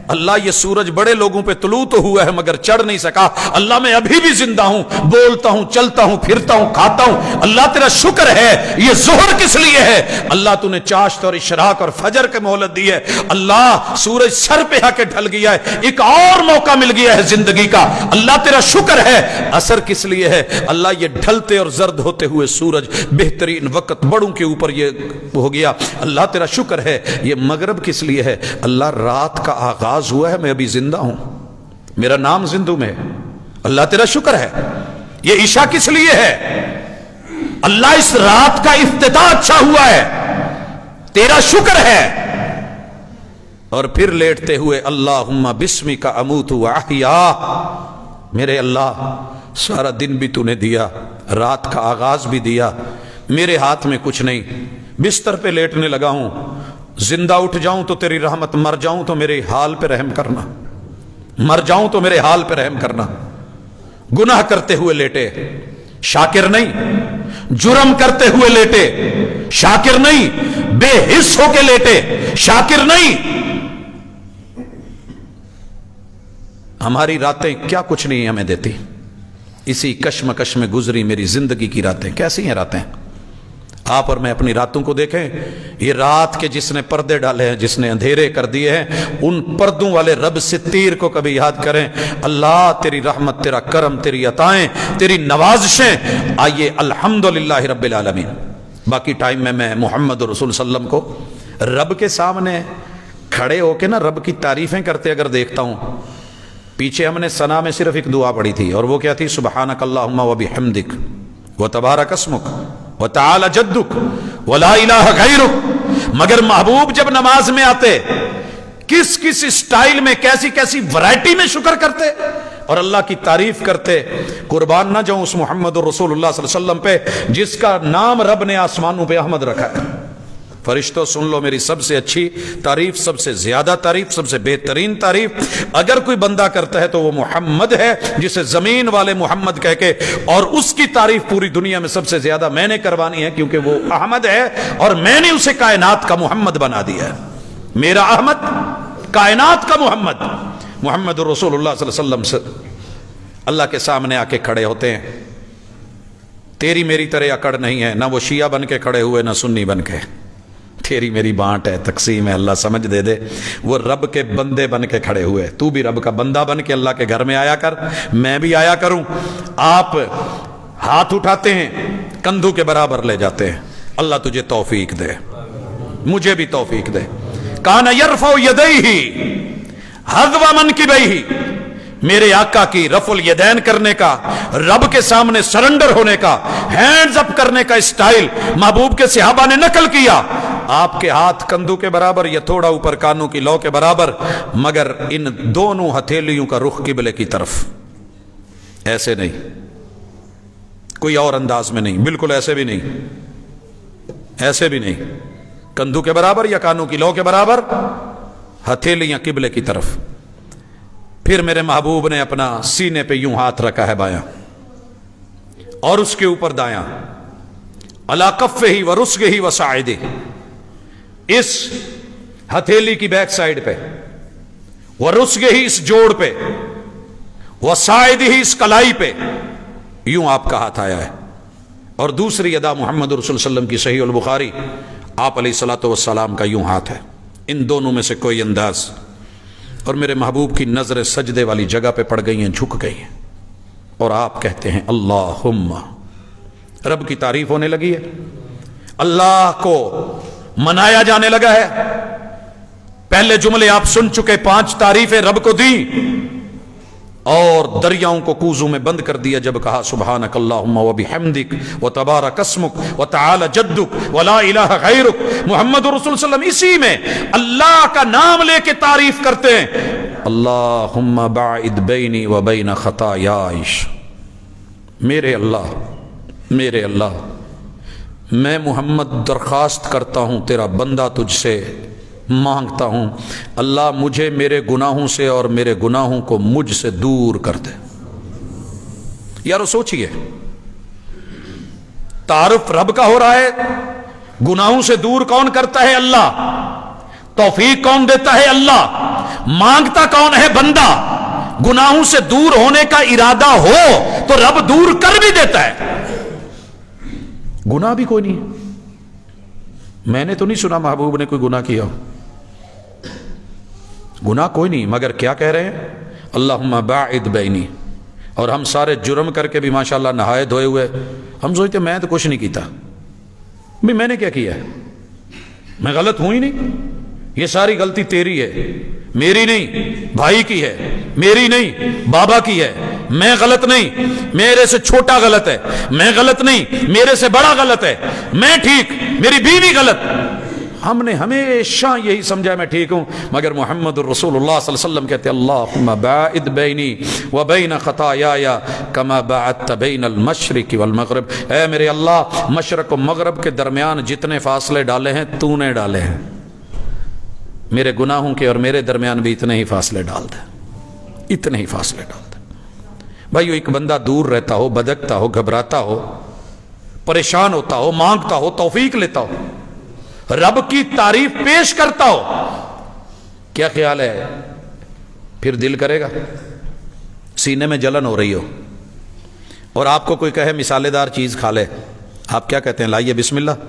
اللہ یہ سورج بڑے لوگوں پہ طلوع تو ہوا ہے مگر چڑھ نہیں سکا، اللہ میں ابھی بھی زندہ ہوں، بولتا ہوں، چلتا ہوں، پھرتا ہوں، کھاتا ہوں، اللہ تیرا شکر ہے۔ یہ ظہر کس لیے ہے؟ اللہ تو نے چاشت اور اشراق اور فجر کے مہلت دی ہے۔ اللہ سورج سر پہ آ کے ڈھل گیا ہے، ایک اور موقع مل گیا ہے زندگی کا، اللہ تیرا شکر ہے۔ عصر کس لیے ہے؟ اللہ یہ ڈھلتے اور زرد ہوتے ہوئے سورج بہترین وقت بڑوں کے اوپر یہ ہو گیا، اللہ تیرا شکر ہے۔ یہ مغرب کس لیے ہے؟ اللہ رات کا آغاز ہوا ہے، میں ابھی زندہ ہوں، میرا نام زندوں میں، اللہ تیرا شکر ہے۔ یہ عشاء کس لیے ہے؟ اللہ اس رات کا افتتاح اچھا ہوا ہے، تیرا شکر ہے۔ اور پھر لیٹتے ہوئے اللہم بسمک اموت و احیا، میرے اللہ سارا دن بھی تو نے دیا، رات کا آغاز بھی دیا، میرے ہاتھ میں کچھ نہیں، بستر پہ لیٹنے لگا ہوں، زندہ اٹھ جاؤں تو تیری رحمت، مر جاؤں تو میرے حال پہ رحم کرنا، مر جاؤں تو میرے حال پہ رحم کرنا۔ گناہ کرتے ہوئے لیٹے، شاکر نہیں، جرم کرتے ہوئے لیٹے، شاکر نہیں، بے حس ہو کے لیٹے، شاکر نہیں۔ ہماری راتیں کیا کچھ نہیں ہمیں دیتی، اسی کشمکش میں گزری میری زندگی کی راتیں۔ کیسی ہیں راتیں؟ آپ اور میں اپنی راتوں کو دیکھیں، یہ رات کے جس نے پردے ڈالے ہیں، جس نے اندھیرے کر دیے ہیں، ان پردوں والے رب ستیر کو کبھی یاد کریں۔ اللہ تیری رحمت، تیرا کرم، تیری عطائیں، تیری نوازشیں، آئیے الحمدللہ رب العالمین۔ باقی ٹائم میں محمد رسول صلی اللہ علیہ وسلم کو رب کے سامنے کھڑے ہو کے نا رب کی تعریفیں کرتے اگر دیکھتا ہوں۔ پیچھے ہم نے ثنا میں صرف ایک دعا پڑھی تھی، اور وہ کیا تھی؟ سبحانک اللہم و بحمدک و تبارک اسمک وتعالى جدک ولا الہ غیرک۔ مگر محبوب جب نماز میں آتے کس کس اسٹائل میں، کیسی کیسی ورائٹی میں شکر کرتے اور اللہ کی تعریف کرتے۔ قربان نہ جاؤں اس محمد رسول اللہ صلی اللہ علیہ وسلم پہ جس کا نام رب نے آسمانوں پہ احمد رکھا ہے۔ فرشتوں سن لو میری سب سے اچھی تعریف، سب سے زیادہ تعریف، سب سے بہترین تعریف اگر کوئی بندہ کرتا ہے تو وہ محمد ہے، جسے زمین والے محمد کہہ کے، اور اس کی تعریف پوری دنیا میں سب سے زیادہ میں نے کروانی ہے، کیونکہ وہ احمد ہے اور میں نے اسے کائنات کا محمد بنا دیا ہے۔ میرا احمد کائنات کا محمد، محمد رسول اللہ صلی اللہ علیہ وسلم سے اللہ کے سامنے آ کے کھڑے ہوتے ہیں۔ تیری میری طرح اکڑ نہیں ہے، نہ وہ شیعہ بن کے کھڑے ہوئے نہ سنی بن کے، تیری میری بانٹ ہے، تقسیم ہے، اللہ سمجھ دے دے۔ وہ رب کے بندے بن کے کھڑے ہوئے، تو بھی رب کا بندہ بن کے اللہ کے گھر میں آیا کر، میں بھی آیا کروں۔ آپ ہاتھ اٹھاتے ہیں کندھوں کے برابر لے جاتے ہیں، اللہ تجھے توفیق دے، مجھے بھی توفیق دے۔ کان یرفع یدیہ حذو منکبیہ، میرے آقا کی رفع الیدین کرنے کا، رب کے سامنے سرنڈر ہونے کا، ہینڈز اپ کرنے کا اسٹائل محبوب کے صحابہ نے نقل کیا۔ آپ کے ہاتھ کندھوں کے برابر یا تھوڑا اوپر کانوں کی لو کے برابر، مگر ان دونوں ہتھیلیوں کا رخ قبلے کی طرف، ایسے نہیں، کوئی اور انداز میں نہیں، بالکل ایسے بھی نہیں، ایسے بھی نہیں، کندھوں کے برابر یا کانوں کی لو کے برابر، ہتھیلیاں قبلے کی طرف۔ پھر میرے محبوب نے اپنا سینے پہ یوں ہاتھ رکھا ہے بایاں، اور اس کے اوپر دایاں، علی کفہ ورسغہ وساعدہ، اس ہتھیلی کی بیک سائیڈ پہ، ورسغہ اس جوڑ پہ، وساعدہ اس کلائی پہ، یوں آپ کا ہاتھ آیا ہے۔ اور دوسری ادا محمد رسول صلی اللہ علیہ وسلم کی صحیح البخاری، آپ علیہ الصلوۃ والسلام کا یوں ہاتھ ہے۔ ان دونوں میں سے کوئی انداز، اور میرے محبوب کی نظریں سجدے والی جگہ پہ پڑ گئی ہیں، جھک گئی ہیں، اور آپ کہتے ہیں اللہم، رب کی تعریف ہونے لگی ہے، اللہ کو منایا جانے لگا ہے۔ پہلے جملے آپ سن چکے، 5 تعریفیں رب کو دیں، اور دریاؤں کو کوزوں میں بند کر دیا جب کہا سبحانک اللہم وبحمدک وتبارک اسمک وتعالی جدک ولا الہ غیرک۔ محمد رسول صلی اللہ علیہ وسلم اسی میں اللہ کا نام لے کے تعریف کرتے ہیں، اللہم باعد بینی وبین خطایائی، میرے اللہ، میرے اللہ، میں محمد درخواست کرتا ہوں، تیرا بندہ تجھ سے مانگتا ہوں، اللہ مجھے میرے گناہوں سے اور میرے گناہوں کو مجھ سے دور کر دے۔ یارو سوچئے، تعارف رب کا ہو رہا ہے، گناہوں سے دور کون کرتا ہے؟ اللہ۔ توفیق کون دیتا ہے؟ اللہ۔ مانگتا کون ہے؟ بندہ۔ گناہوں سے دور ہونے کا ارادہ ہو تو رب دور کر بھی دیتا ہے۔ گناہ بھی کوئی نہیں، میں نے تو نہیں سنا محبوب نے کوئی گناہ کیا، گناہ کوئی نہیں، مگر کیا کہہ رہے ہیں؟ اللہم باعد بینی۔ اور ہم سارے جرم کر کے بھی ماشاءاللہ نہائے دھوئے ہوئے، ہم سوچتے میں تو کچھ نہیں کیتا، بھی میں نے کیا کیا ہے، میں غلط ہوں ہی نہیں، یہ ساری غلطی تیری ہے، میری نہیں، بھائی کی ہے، میری نہیں، بابا کی ہے، میں غلط نہیں، میرے سے چھوٹا غلط ہے، میں غلط نہیں، میرے سے بڑا غلط ہے، میں ٹھیک، میری بیوی غلط۔ ہم نے ہمیشہ یہی سمجھا میں ٹھیک ہوں، مگر محمد الرسول اللہ صلی اللہ علیہ وسلم کہتے ہیں اللہم باعد بینی وبین خطایای کما باعدت بین المشرق والمغرب، اے میرے اللہ مشرق و مغرب کے درمیان جتنے فاصلے ڈالے ہیں تو نے ڈالے ہیں، میرے گناہوں کے اور میرے درمیان بھی اتنے ہی فاصلے ڈال دے، اتنے ہی فاصلے ڈال دے۔ بھائیو، ایک بندہ دور رہتا ہو، بدکتا ہو، گھبراتا ہو، پریشان ہوتا ہو، مانگتا ہو، توفیق لیتا ہو، رب کی تعریف پیش کرتا ہو، کیا خیال ہے پھر دل کرے گا؟ سینے میں جلن ہو رہی ہو اور آپ کو کوئی کہے مثالے دار چیز کھا لے، آپ کیا کہتے ہیں؟ لائیے بسم اللہ؟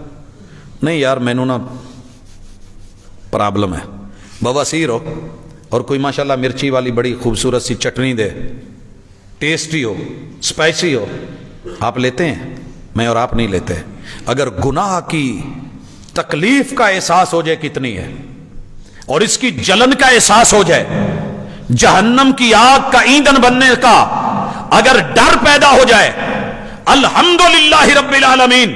نہیں یار، میں نے نا پرابلم ہے۔ بواسیر ہو اور کوئی ماشاءاللہ مرچی والی بڑی خوبصورت سی چٹنی دے، ٹیسٹی ہو، اسپائسی ہو، آپ لیتے ہیں؟ میں اور آپ نہیں لیتے۔ اگر گناہ کی تکلیف کا احساس ہو جائے کتنی ہے، اور اس کی جلن کا احساس ہو جائے، جہنم کی آگ کا ایندھن بننے کا اگر ڈر پیدا ہو جائے، الحمدللہ رب العالمین،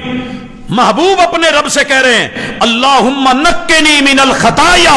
محبوب اپنے رب سے کہہ رہے ہیں اللہم نقنی من الخطایا،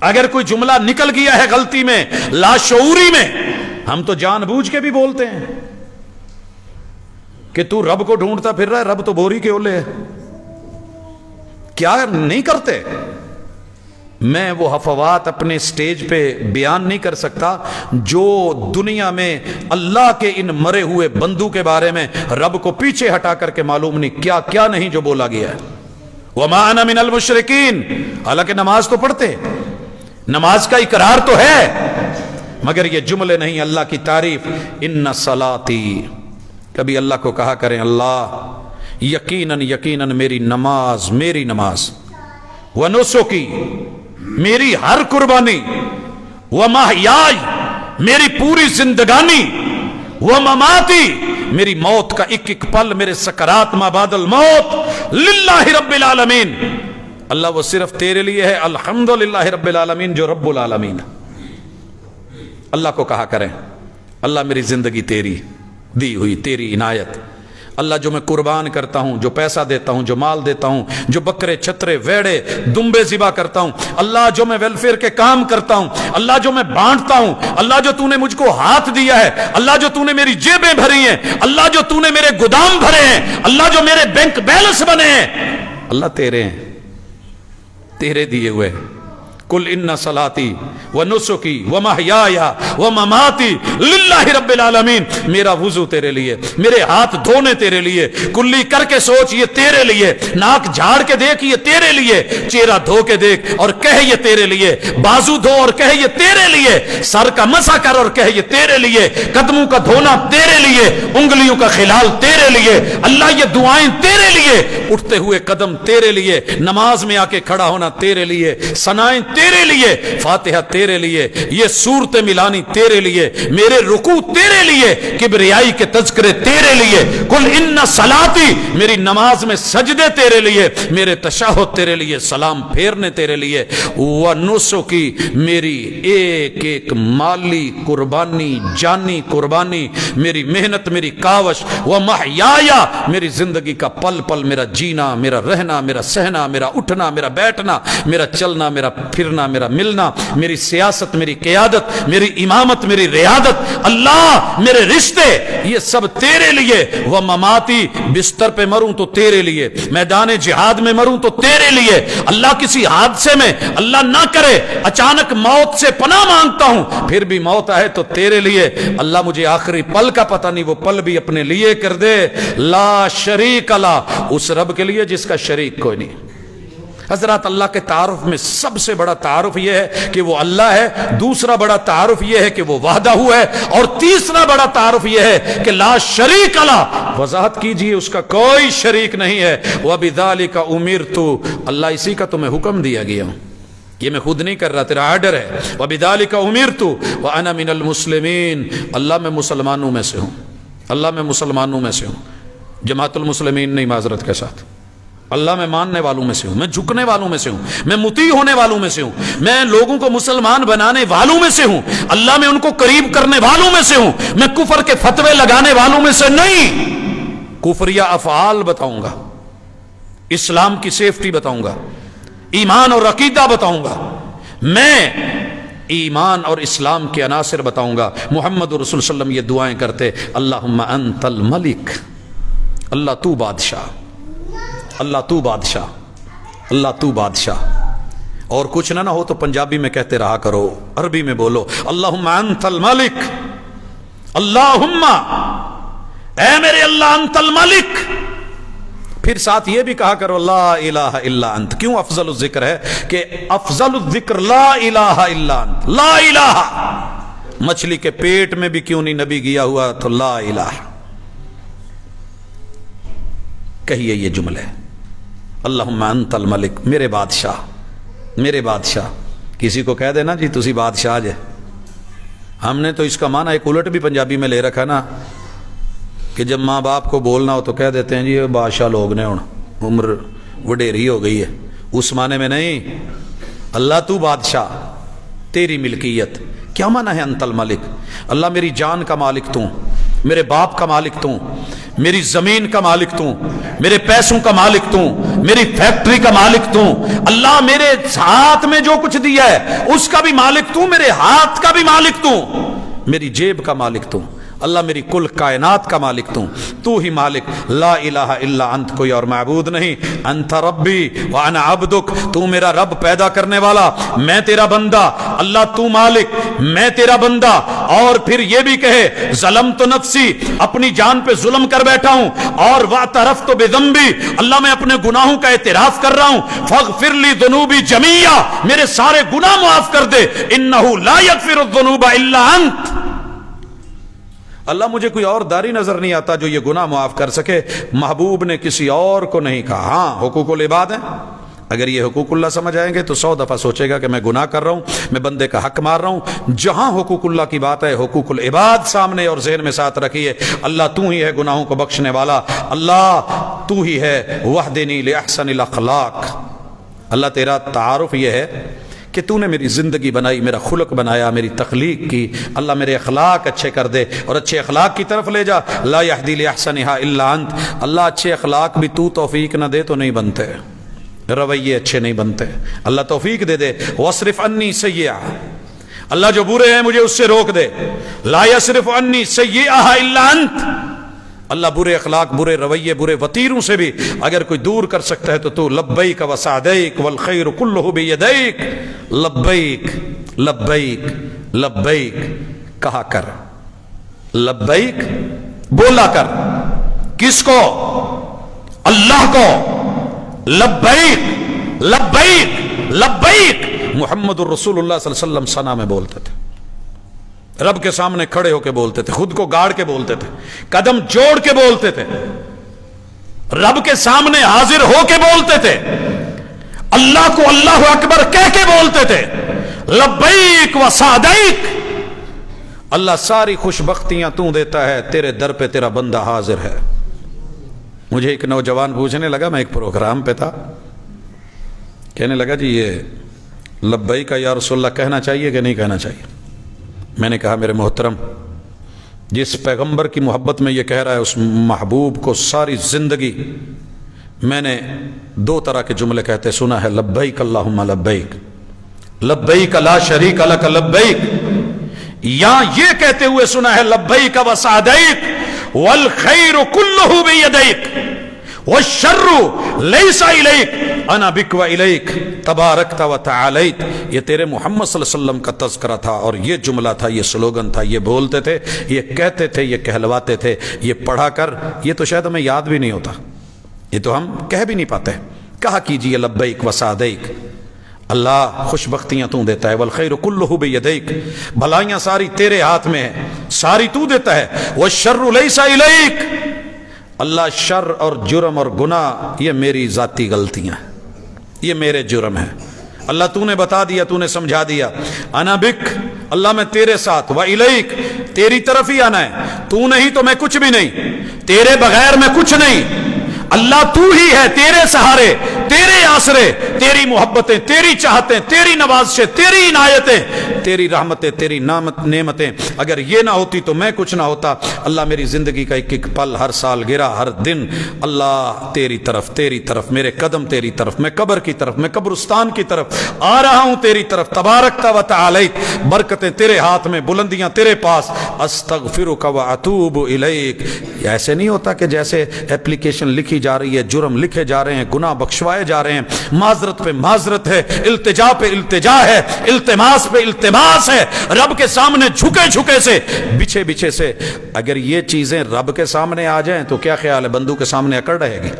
اگر کوئی جملہ نکل گیا ہے غلطی میں، لاشعوری میں، ہم تو جان بوجھ کے بھی بولتے ہیں کہ تو رب کو ڈھونڈتا پھر رہا ہے، رب تو بوری کے اولے ہے. کیا نہیں کرتے؟ میں وہ حفوات اپنے سٹیج پہ بیان نہیں کر سکتا جو دنیا میں اللہ کے ان مرے ہوئے بندوں کے بارے میں رب کو پیچھے ہٹا کر کے معلوم نہیں کیا کیا نہیں جو بولا گیا ہے. وَمَا أَنَا مِنَ الْمُشْرِكِينَ، حالانکہ نماز تو پڑھتے، نماز کا اقرار تو ہے، مگر یہ جملے نہیں اللہ کی تعریف. ان صلاتی، کبھی اللہ کو کہا کریں اللہ یقیناً یقیناً میری نماز، میری نماز، ونسکی، میری ہر قربانی، ومحیائی، میری پوری زندگانی، ومماتی، میری موت کا ایک ایک پل، میرے سکرات ما بعد الموت، للہ رب العالمین، اللہ وہ صرف تیرے لیے ہے، الحمدللہ رب العالمین جو رب العالمین. اللہ کو کہا کریں اللہ میری زندگی تیری دی ہوئی، تیری عنایت. اللہ جو میں قربان کرتا ہوں، جو پیسہ دیتا ہوں، جو مال دیتا ہوں، جو بکرے چھترے ویڑے دمبے ذبح کرتا ہوں، اللہ جو میں ویلفیئر کے کام کرتا ہوں، اللہ جو میں بانٹتا ہوں، اللہ جو تو نے مجھ کو ہاتھ دیا ہے، اللہ جو تو نے میری جیبیں بھری ہیں، اللہ جو تو نے میرے گودام بھرے ہیں، اللہ جو میرے بینک بیلنس بنے ہیں، اللہ تیرے ہیں، تیرے دیے ہوئے. قل ان صلاتی ونسکی ومحیائی ومماتی للہ رب العالمین، میرا وضو تیرے لیے، میرے ہاتھ دھونے تیرے لیے، کلی کر کے سوچ یہ تیرے لیے، ناک جھاڑ کے دیکھ یہ تیرے لیے، چہرہ دھو کے دیکھ اور کہہ یہ تیرے لیے، بازو دھو اور کہہ یہ تیرے لیے، سر کا مسح کر اور کہہ یہ تیرے لیے، قدموں کا دھونا تیرے لیے، انگلیوں کا خلال تیرے لیے، اللہ یہ دعائیں تیرے لیے، اٹھتے ہوئے قدم تیرے لیے، نماز میں آ کے کھڑا ہونا تیرے لیے، ثنائیں تیرے لیے، فاتحہ تیرے لیے، یہ سورت ملانی تیرے لیے، میرے رکوع تیرے لیے، کبریائی کے تذکرے تیرے لیے. قل ان صلاتی، میری نماز میں سجدے تیرے لیے، میرے تشہد تیرے لیے، سلام پھیرنے تیرے لیے، ونسکی، میری ایک ایک مالی قربانی، جانی قربانی، میری محنت، میری کاوش، ومحیایا، میری زندگی کا پل پل، میرا جینا، میرا رہنا، میرا سہنا، میرا اٹھنا، میرا بیٹھنا، میرا چلنا، میرا پھرنا، میرا ملنا، میری سیاست، میری قیادت، میری امامت، میری ریادت، اللہ میرے رشتے، یہ سب تیرے لیے. وہ مماتی، بستر پہ مروں تو تیرے لیے، میدان جہاد میں مروں تو تیرے لیے، اللہ کسی حادثے میں اللہ نہ کرے اچانک موت سے پناہ مانگتا ہوں، پھر بھی موت آئے تو تیرے لیے. اللہ مجھے آخری پل کا پتہ نہیں، وہ پل بھی اپنے لیے کر دے. لا شریک اللہ، اس رب کے لیے جس کا شریک کوئی نہیں. حضرات اللہ کے تعارف میں سب سے بڑا تعارف یہ ہے کہ وہ اللہ ہے، دوسرا بڑا تعارف یہ ہے کہ وہ وحدہ ہے، اور تیسرا بڑا تعارف یہ ہے کہ لا شریک اللہ، وضاحت کیجئے اس کا کوئی شریک نہیں ہے. وَبِذَلِكَ أُمِرْتُ، اللہ اسی کا تمہیں حکم دیا گیا ہوں، یہ میں خود نہیں کر رہا، تیرا آرڈر ہے. وَبِذَلِكَ أُمِرْتُ وَأَنَا مِنَ الْمُسْلِمِينَ، اللہ میں مسلمانوں میں سے ہوں، اللہ میں مسلمانوں میں سے ہوں، جماعت المسلمین نہیں، معذرت کے ساتھ، اللہ میں ماننے والوں میں سے ہوں، میں جھکنے والوں میں سے ہوں، میں مطیع ہونے والوں میں سے ہوں، میں لوگوں کو مسلمان بنانے والوں میں سے ہوں، اللہ میں ان کو قریب کرنے والوں میں سے ہوں، میں کفر کے فتوے لگانے والوں میں سے نہیں. کفریہ افعال بتاؤں گا، اسلام کی سیفٹی بتاؤں گا، ایمان اور عقیدہ بتاؤں گا، میں ایمان اور اسلام کے عناصر بتاؤں گا. محمد رسول صلی اللہ علیہ وسلم یہ دعائیں کرتے، اللہم انت الملک، اللہ تو بادشاہ، اللہ تو بادشاہ، اللہ تو بادشاہ. اور کچھ نہ ہو تو پنجابی میں کہتے رہا کرو، عربی میں بولو، اللہم انت الملک، اللہم اے میرے اللہ انت الملک. پھر ساتھ یہ بھی کہا کرو لا الہ الا انت. کیوں افضل الذکر ہے کہ افضل الذکر لا الہ الا انت. لا الہ، مچھلی کے پیٹ میں بھی کیوں نہیں نبی گیا ہوا تو لا الہ. کہیے یہ جملے، اللہم انت الملک، میرے بادشاہ، میرے بادشاہ. کسی کو کہہ دینا جی تسی بادشاہ جے، ہم نے تو اس کا معنی ایک الٹ بھی پنجابی میں لے رکھا نا کہ جب ماں باپ کو بولنا ہو تو کہہ دیتے ہیں جی یہ بادشاہ لوگ نے، عمر وڈیری ہو گئی ہے. اس معنی میں نہیں، اللہ تو بادشاہ، تیری ملکیت. کیا معنی ہے انت الملک؟ اللہ میری جان کا مالک تو، میرے باپ کا مالک تو، میری زمین کا مالک تو، میرے پیسوں کا مالک تو، میری فیکٹری کا مالک تو، اللہ میرے ہاتھ میں جو کچھ دیا ہے اس کا بھی مالک تو، میرے ہاتھ کا بھی مالک تو، میری جیب کا مالک تو، اللہ میری کل کائنات کا مالک تو ہی مالک، لا الہ الا انت، کوئی اور معبود نہیں، انت ربی وانا عبدک، تو میرا رب پیدا کرنے والا، میں تیرا بندہ، اللہ تو مالک میں تیرا بندہ۔ اور پھر یہ بھی کہے ظلمت نفسی، اپنی جان پہ ظلم کر بیٹھا ہوں، اور واعترفت بذنبی، اللہ میں اپنے گناہوں کا اعتراف کر رہا ہوں، فاغفر لی ذنوبی جمیعا، میرے سارے گناہ معاف کر دے، انہ لا یغفر الذنوب الا انت۔ اللہ مجھے کوئی اور داری نظر نہیں آتا جو یہ گناہ معاف کر سکے۔ محبوب نے کسی اور کو نہیں کہا۔ ہاں حقوق العباد ہیں، اگر یہ حقوق اللہ سمجھ آئیں گے تو 100 دفعہ سوچے گا کہ میں گناہ کر رہا ہوں، میں بندے کا حق مار رہا ہوں۔ جہاں حقوق اللہ کی بات ہے، حقوق العباد سامنے اور ذہن میں ساتھ رکھیے، اللہ تو ہی ہے گناہوں کو بخشنے والا، اللہ تو ہی ہے وحدنی لأحسن الاخلاق۔ اللہ تیرا تعارف یہ ہے کہ تو نے میری زندگی بنائی، میرا خلق بنایا، میری تخلیق کی، اللہ میرے اخلاق اچھے کر دے اور اچھے اخلاق کی طرف لے جا۔ لا یہدی لأحسنھا الا انت، اللہ اچھے اخلاق بھی تو توفیق نہ دے تو نہیں بنتے، رویے اچھے نہیں بنتے، اللہ توفیق دے دے۔ واصرف عنی سیئہ، اللہ جو برے ہیں مجھے اس سے روک دے۔ لا یصرف عنی سیئہ الا انت، اللہ برے اخلاق، برے رویے، برے وتیروں سے بھی اگر کوئی دور کر سکتا ہے تو تو لبیک وسعدیک والخیر کلہ بیدیک، لبیک لبیک لبیک کہا کر، لبیک بولا کر، کس کو؟ اللہ کو۔ لبیک لبیک لبیک محمد الرسول اللہ صلی اللہ علیہ وسلم ثنا میں بولتے تھے، رب کے سامنے کھڑے ہو کے بولتے تھے، خود کو گاڑ کے بولتے تھے، قدم جوڑ کے بولتے تھے، رب کے سامنے حاضر ہو کے بولتے تھے، اللہ کو اللہ اکبر کہہ کے بولتے تھے، لبیک و سعدیک۔ اللہ ساری خوش بختیاں تو دیتا ہے، تیرے در پہ تیرا بندہ حاضر ہے۔ مجھے ایک نوجوان پوچھنے لگا، میں ایک پروگرام پہ تھا، کہنے لگا جی یہ لبیک یا رسول اللہ کہنا چاہیے کہ نہیں کہنا چاہیے؟ میں نے کہا میرے محترم، جس پیغمبر کی محبت میں یہ کہہ رہا ہے اس محبوب کو ساری زندگی میں نے 2 طرح کے جملے کہتے سنا ہے، لبیک اللہم لبیک، لبیک لا شریک لک لبیک، یا یہ کہتے ہوئے سنا ہے لبیک وسعدیک والخیر کلہ بیدیک والشر لیس الیک انا بک و الیک تبارکت و تعالیت۔ یہ تیرے محمد صلی اللہ علیہ وسلم کا تذکرہ تھا، اور یہ جملہ تھا، یہ سلوگن تھا، یہ بولتے تھے، یہ کہتے تھے، یہ کہلواتے تھے، یہ پڑھا کر یہ تو شاید ہمیں یاد بھی نہیں ہوتا، یہ تو ہم کہہ بھی نہیں پاتے۔ کہا کیجئے لبیک وسعدیک، اللہ خوش بختیاں تو دیتا ہے، والخیر کلہ بیدیک، بھلائیاں ساری تیرے ہاتھ میں ہیں، ساری تو دیتا ہے، والشر لیس الیک، اللہ شر اور جرم اور گناہ یہ میری ذاتی غلطیاں ہیں، یہ میرے جرم ہیں، اللہ تو نے بتا دیا، تو نے سمجھا دیا، انا بک، اللہ میں تیرے ساتھ، و الیک، تیری طرف ہی آنا ہے، تو نہیں تو میں کچھ بھی نہیں، تیرے بغیر میں کچھ نہیں، اللہ تو ہی ہے، تیرے سہارے، تیرے آسرے، تیری محبتیں، تیری چاہتیں، تیری نوازشیں، تیری عنایتیں، تیری رحمتیں، تیری نعمتیں، اگر یہ نہ ہوتی تو میں کچھ نہ ہوتا۔ اللہ میری زندگی کا ایک ایک پل، ہر سال گرا، ہر دن، اللہ تیری طرف، میرے قدم تیری طرف، میں قبر کی طرف، میں قبرستان کی طرف آ رہا ہوں، تیری طرف، تبارکت و تعالیت، برکتیں تیرے ہاتھ میں، بلندیاں تیرے پاس، استغفرک و اتوب الیک۔ ایسے نہیں ہوتا کہ جیسے اپلیکیشن لکھی جا رہی ہے، جرم لکھے جا رہے ہیں، گناہ بخشوائے جا رہے ہیں، معذرت پہ معذرت ہے، التجا پہ التجا ہے، التماس پہ التماس ہے، رب کے سامنے جھکے سے، بچھے سے۔ اگر یہ چیزیں رب کے سامنے آ جائیں تو کیا خیال ہے بندو کے سامنے اکڑ رہے گی؟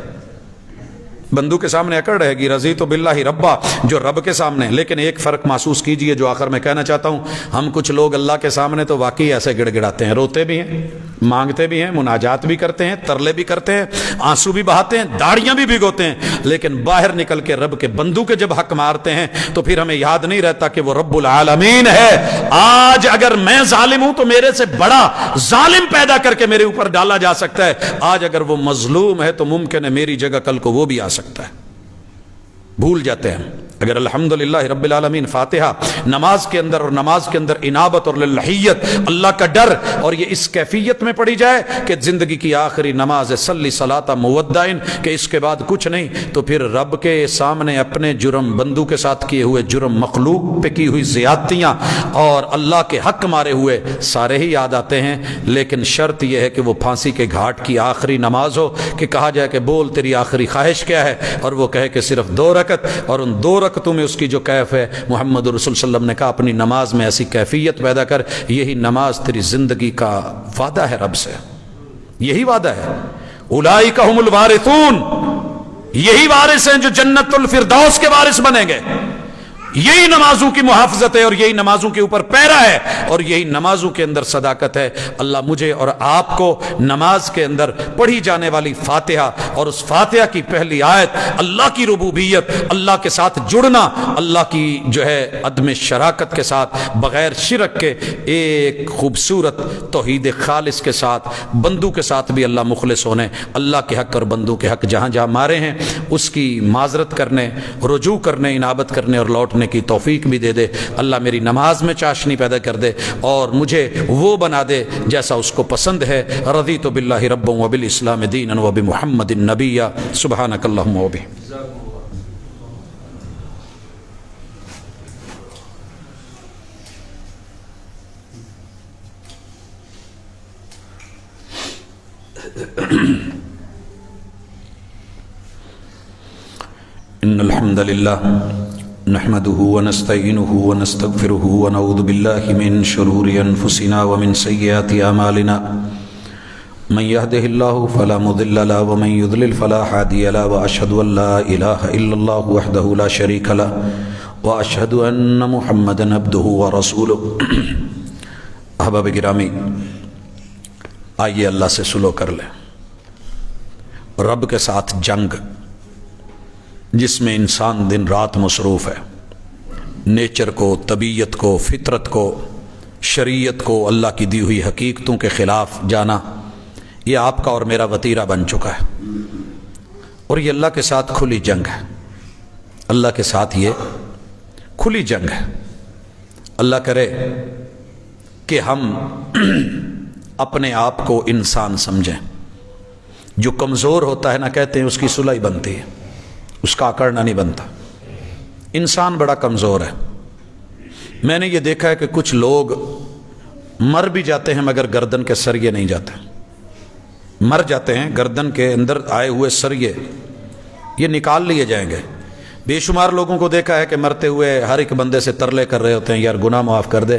بندو کے سامنے اکڑ رہے گی، رضیت باللہ ربا، جو رب کے سامنے۔ لیکن ایک فرق محسوس کیجئے جو آخر میں کہنا چاہتا ہوں، ہم کچھ لوگ اللہ کے سامنے تو واقعی ایسے گڑ گڑاتے ہیں، روتے بھی ہیں، مانگتے بھی ہیں، مناجات بھی کرتے ہیں، ترلے بھی کرتے ہیں، آنسو بھی بہاتے ہیں، داڑیاں بھی بھگوتے ہیں، لیکن باہر نکل کے رب کے بندو کے جب حق مارتے ہیں تو پھر ہمیں یاد نہیں رہتا کہ وہ رب العالمین ہے۔ آج اگر میں ظالم ہوں تو میرے سے بڑا ظالم پیدا کر کے میرے اوپر ڈالا جا سکتا ہے، آج اگر وہ مظلوم ہے تو ممکن ہے میری جگہ کل کو وہ بھی آ سکتا ہے۔ بھول جاتے ہیں اگر الحمدللہ رب العالمین فاتحہ نماز کے اندر اور نماز کے اندر انابت اور للہیت اللہ کا ڈر اور یہ اس کیفیت میں پڑھی جائے کہ زندگی کی آخری نماز صلی صلاۃ مودعن کہ اس کے بعد کچھ نہیں، تو پھر رب کے سامنے اپنے جرم، بندوں کے ساتھ کیے ہوئے جرم، مخلوق پہ کی ہوئی زیادتیاں اور اللہ کے حق مارے ہوئے سارے ہی یاد آتے ہیں۔ لیکن شرط یہ ہے کہ وہ پھانسی کے گھاٹ کی آخری نماز ہو کہ کہا جائے کہ بول تیری آخری خواہش کیا ہے، اور وہ کہے کہ صرف 2 رکعت، اور ان 2 رکعتوں میں اس کی جو کیف ہے، محمد رسول صلی اللہ علیہ وسلم نے کہا اپنی نماز میں ایسی کیفیت پیدا کر، یہی نماز تیری زندگی کا وعدہ ہے رب سے، یہی وعدہ ہے۔ اولئک ھم الوارثون، یہی وارث ہیں جو جنت الفردوس کے وارث بنیں گے۔ یہی نمازوں کی محافظت ہے اور یہی نمازوں کے اوپر پیرا ہے اور یہی نمازوں کے اندر صداقت ہے۔ اللہ مجھے اور آپ کو نماز کے اندر پڑھی جانے والی فاتحہ اور اس فاتحہ کی پہلی آیت اللہ کی ربوبیت، اللہ کے ساتھ جڑنا، اللہ کی جو ہے عدم شراکت کے ساتھ بغیر شرک کے ایک خوبصورت توحید خالص کے ساتھ بندوں کے ساتھ بھی اللہ مخلص ہونے، اللہ کے حق اور بندوں کے حق جہاں جہاں مارے ہیں اس کی معذرت کرنے، رجوع کرنے، انابت کرنے اور لوٹنے کی توفیق بھی دے دے۔ اللہ میری نماز میں چاشنی پیدا کر دے اور مجھے وہ بنا دے جیسا اس کو پسند ہے۔ رضیت باللہ ربا وبالاسلام دینا وبمحمد نبیا۔ سبحانک اللہم وبحمدک۔ ان الحمد للہ نحمده ونستعینه ونستغفره ونعوذ باللہ من شرور انفسنا ومن سیئات اعمالنا من يهده الله فلا مضل له ومن يضلل فلا هادي له واشهد ان لا اله الا الله وحده لا شريك له واشهد ان محمدا عبده ورسوله۔ احباب گرامی، آئیے اللہ سے سلو کر لیں۔ رب کے ساتھ جنگ جس میں انسان دن رات مصروف ہے، نیچر کو، طبیعت کو، فطرت کو، شریعت کو، اللہ کی دی ہوئی حقیقتوں کے خلاف جانا، یہ آپ کا اور میرا وتیرہ بن چکا ہے، اور یہ اللہ کے ساتھ کھلی جنگ ہے۔ اللہ کے ساتھ یہ کھلی جنگ ہے۔ اللہ کرے کہ ہم اپنے آپ کو انسان سمجھیں۔ جو کمزور ہوتا ہے نا، کہتے ہیں اس کی صلح بنتی ہے، اس کا اکڑنا نہیں بنتا۔ انسان بڑا کمزور ہے۔ میں نے یہ دیکھا ہے کہ کچھ لوگ مر بھی جاتے ہیں مگر گردن کے سریے نہیں جاتے، مر جاتے ہیں گردن کے اندر آئے ہوئے سریے یہ نکال لیے جائیں گے۔ بے شمار لوگوں کو دیکھا ہے کہ مرتے ہوئے ہر ایک بندے سے ترلے کر رہے ہوتے ہیں، یار گناہ معاف کر دے۔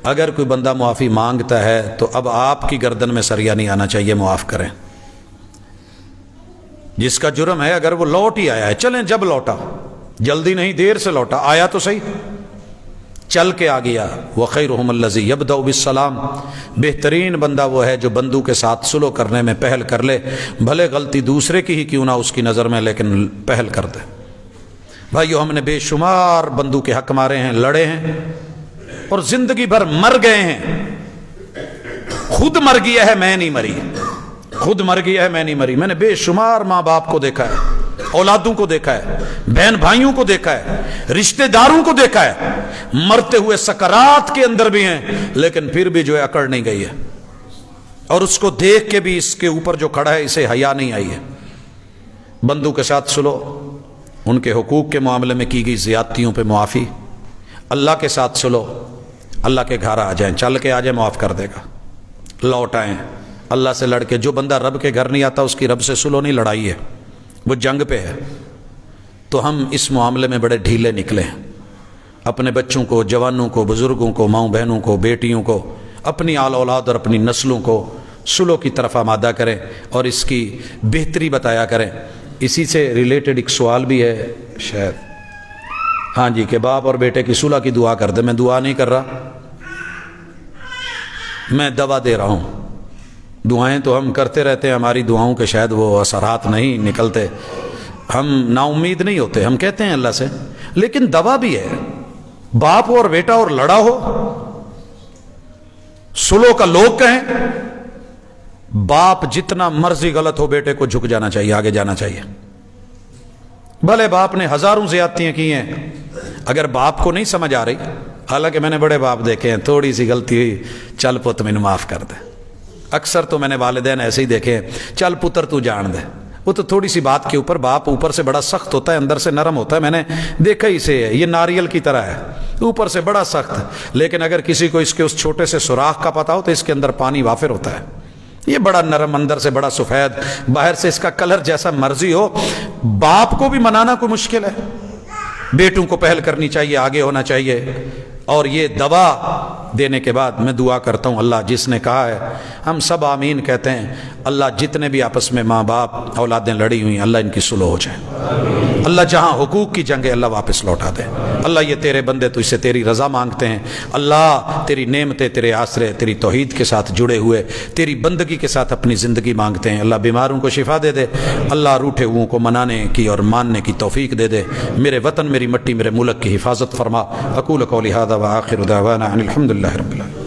اگر کوئی بندہ معافی مانگتا ہے تو اب آپ کی گردن میں سریا نہیں آنا چاہیے، معاف کریں۔ جس کا جرم ہے اگر وہ لوٹ ہی آیا ہے، چلیں جب لوٹا، جلدی نہیں دیر سے لوٹا، آیا تو صحیح، چل کے آ گیا۔ وَخَيْرُهُمُ الَّذِي يَبْدَأُ بِالسَّلَامِ، بہترین بندہ وہ ہے جو بندوں کے ساتھ سلو کرنے میں پہل کر لے، بھلے غلطی دوسرے کی ہی کیوں نہ اس کی نظر میں، لیکن پہل کر دے۔ بھائیو، ہم نے بے شمار بندوں کے حق مارے ہیں، لڑے ہیں اور زندگی بھر مر گئے ہیں۔ خود مر گیا ہے، میں نہیں مری، خود مر گیا ہے، میں نہیں مری۔ میں نے بے شمار ماں باپ کو دیکھا ہے، اولادوں کو دیکھا ہے، بہن بھائیوں کو دیکھا ہے، رشتہ داروں کو دیکھا ہے، مرتے ہوئے سکرات کے اندر بھی ہیں، لیکن پھر بھی جو ہے اکڑ نہیں گئی ہے، اور اس کو دیکھ کے بھی اس کے اوپر جو کھڑا ہے اسے حیا نہیں آئی ہے۔ بندوں کے ساتھ سلو، ان کے حقوق کے معاملے میں کی گئی زیادتیوں پہ معافی، اللہ کے ساتھ سلو، اللہ کے گھر آ جائیں، چل کے آ جائیں، معاف کر دے گا۔ لوٹ آئیں اللہ سے لڑ کے۔ جو بندہ رب کے گھر نہیں آتا اس کی رب سے سلو نہیں، لڑائی ہے، وہ جنگ پہ ہے۔ تو ہم اس معاملے میں بڑے ڈھیلے نکلے ہیں۔ اپنے بچوں کو، جوانوں کو، بزرگوں کو، ماؤں بہنوں کو، بیٹیوں کو، اپنی آل اولاد اور اپنی نسلوں کو سلو کی طرف آمادہ کریں اور اس کی بہتری بتایا کریں۔ اسی سے ریلیٹڈ ایک سوال بھی ہے شاید، ہاں جی، کہ باپ اور بیٹے کی صلح کی دعا کر دے۔ میں دعا نہیں کر رہا، میں دوا دے رہا ہوں۔ دعائیں تو ہم کرتے رہتے ہیں، ہماری دعاؤں کے شاید وہ اثرات نہیں نکلتے، ہم نا امید نہیں ہوتے، ہم کہتے ہیں اللہ سے، لیکن دوا بھی ہے۔ باپ اور بیٹا اور لڑا ہو، سلو کا لوگ کہیں، باپ جتنا مرضی غلط ہو بیٹے کو جھک جانا چاہیے، آگے جانا چاہیے۔ بھلے باپ نے ہزاروں زیادتیاں کی ہیں، اگر باپ کو نہیں سمجھ آ رہی، حالانکہ میں نے بڑے باپ دیکھے ہیں، تھوڑی سی غلطی ہوئی چل پت مینوں معاف کر دے، اکثر تو میں نے والدین ایسے ہی دیکھے ہیں، چل پتر تو جان دے، وہ تو تھوڑی سی بات کے اوپر باپ اوپر سے بڑا سخت ہوتا ہے، اندر سے نرم ہوتا ہے، میں نے دیکھا ہی سے ہے، یہ ناریل کی طرح ہے، اوپر سے بڑا سخت، لیکن اگر کسی کو اس کے اس چھوٹے سے سوراخ کا پتہ ہو تو اس کے اندر پانی وافر ہوتا ہے، یہ بڑا نرم، اندر سے بڑا سفید، باہر سے اس کا کلر جیسا مرضی ہو۔ باپ کو بھی منانا کوئی مشکل ہے، بیٹوں کو پہل کرنی چاہیے، آگے ہونا چاہیے، اور یہ دوا دینے کے بعد میں دعا کرتا ہوں، اللہ جس نے کہا ہے ہم سب آمین کہتے ہیں، اللہ جتنے بھی آپس میں ماں باپ اولادیں لڑی ہوئی، اللہ ان کی صلح ہو جائے، اللہ جہاں حقوق کی جنگ ہے اللہ واپس لوٹا دے، اللہ یہ تیرے بندے تو اس سے تیری رضا مانگتے ہیں، اللہ تیری نعمتیں، تیرے آسرے، تیری توحید کے ساتھ جڑے ہوئے، تیری بندگی کے ساتھ اپنی زندگی مانگتے ہیں، اللہ بیماروں کو شفا دے دے، اللہ روٹھے ہوئوں کو منانے کی اور ماننے کی توفیق دے دے، میرے وطن، میری مٹی، میرے ملک کی حفاظت فرما۔ اقول قولی ھذا وآخر دعوانا ان الحمد للہ رب العالمین۔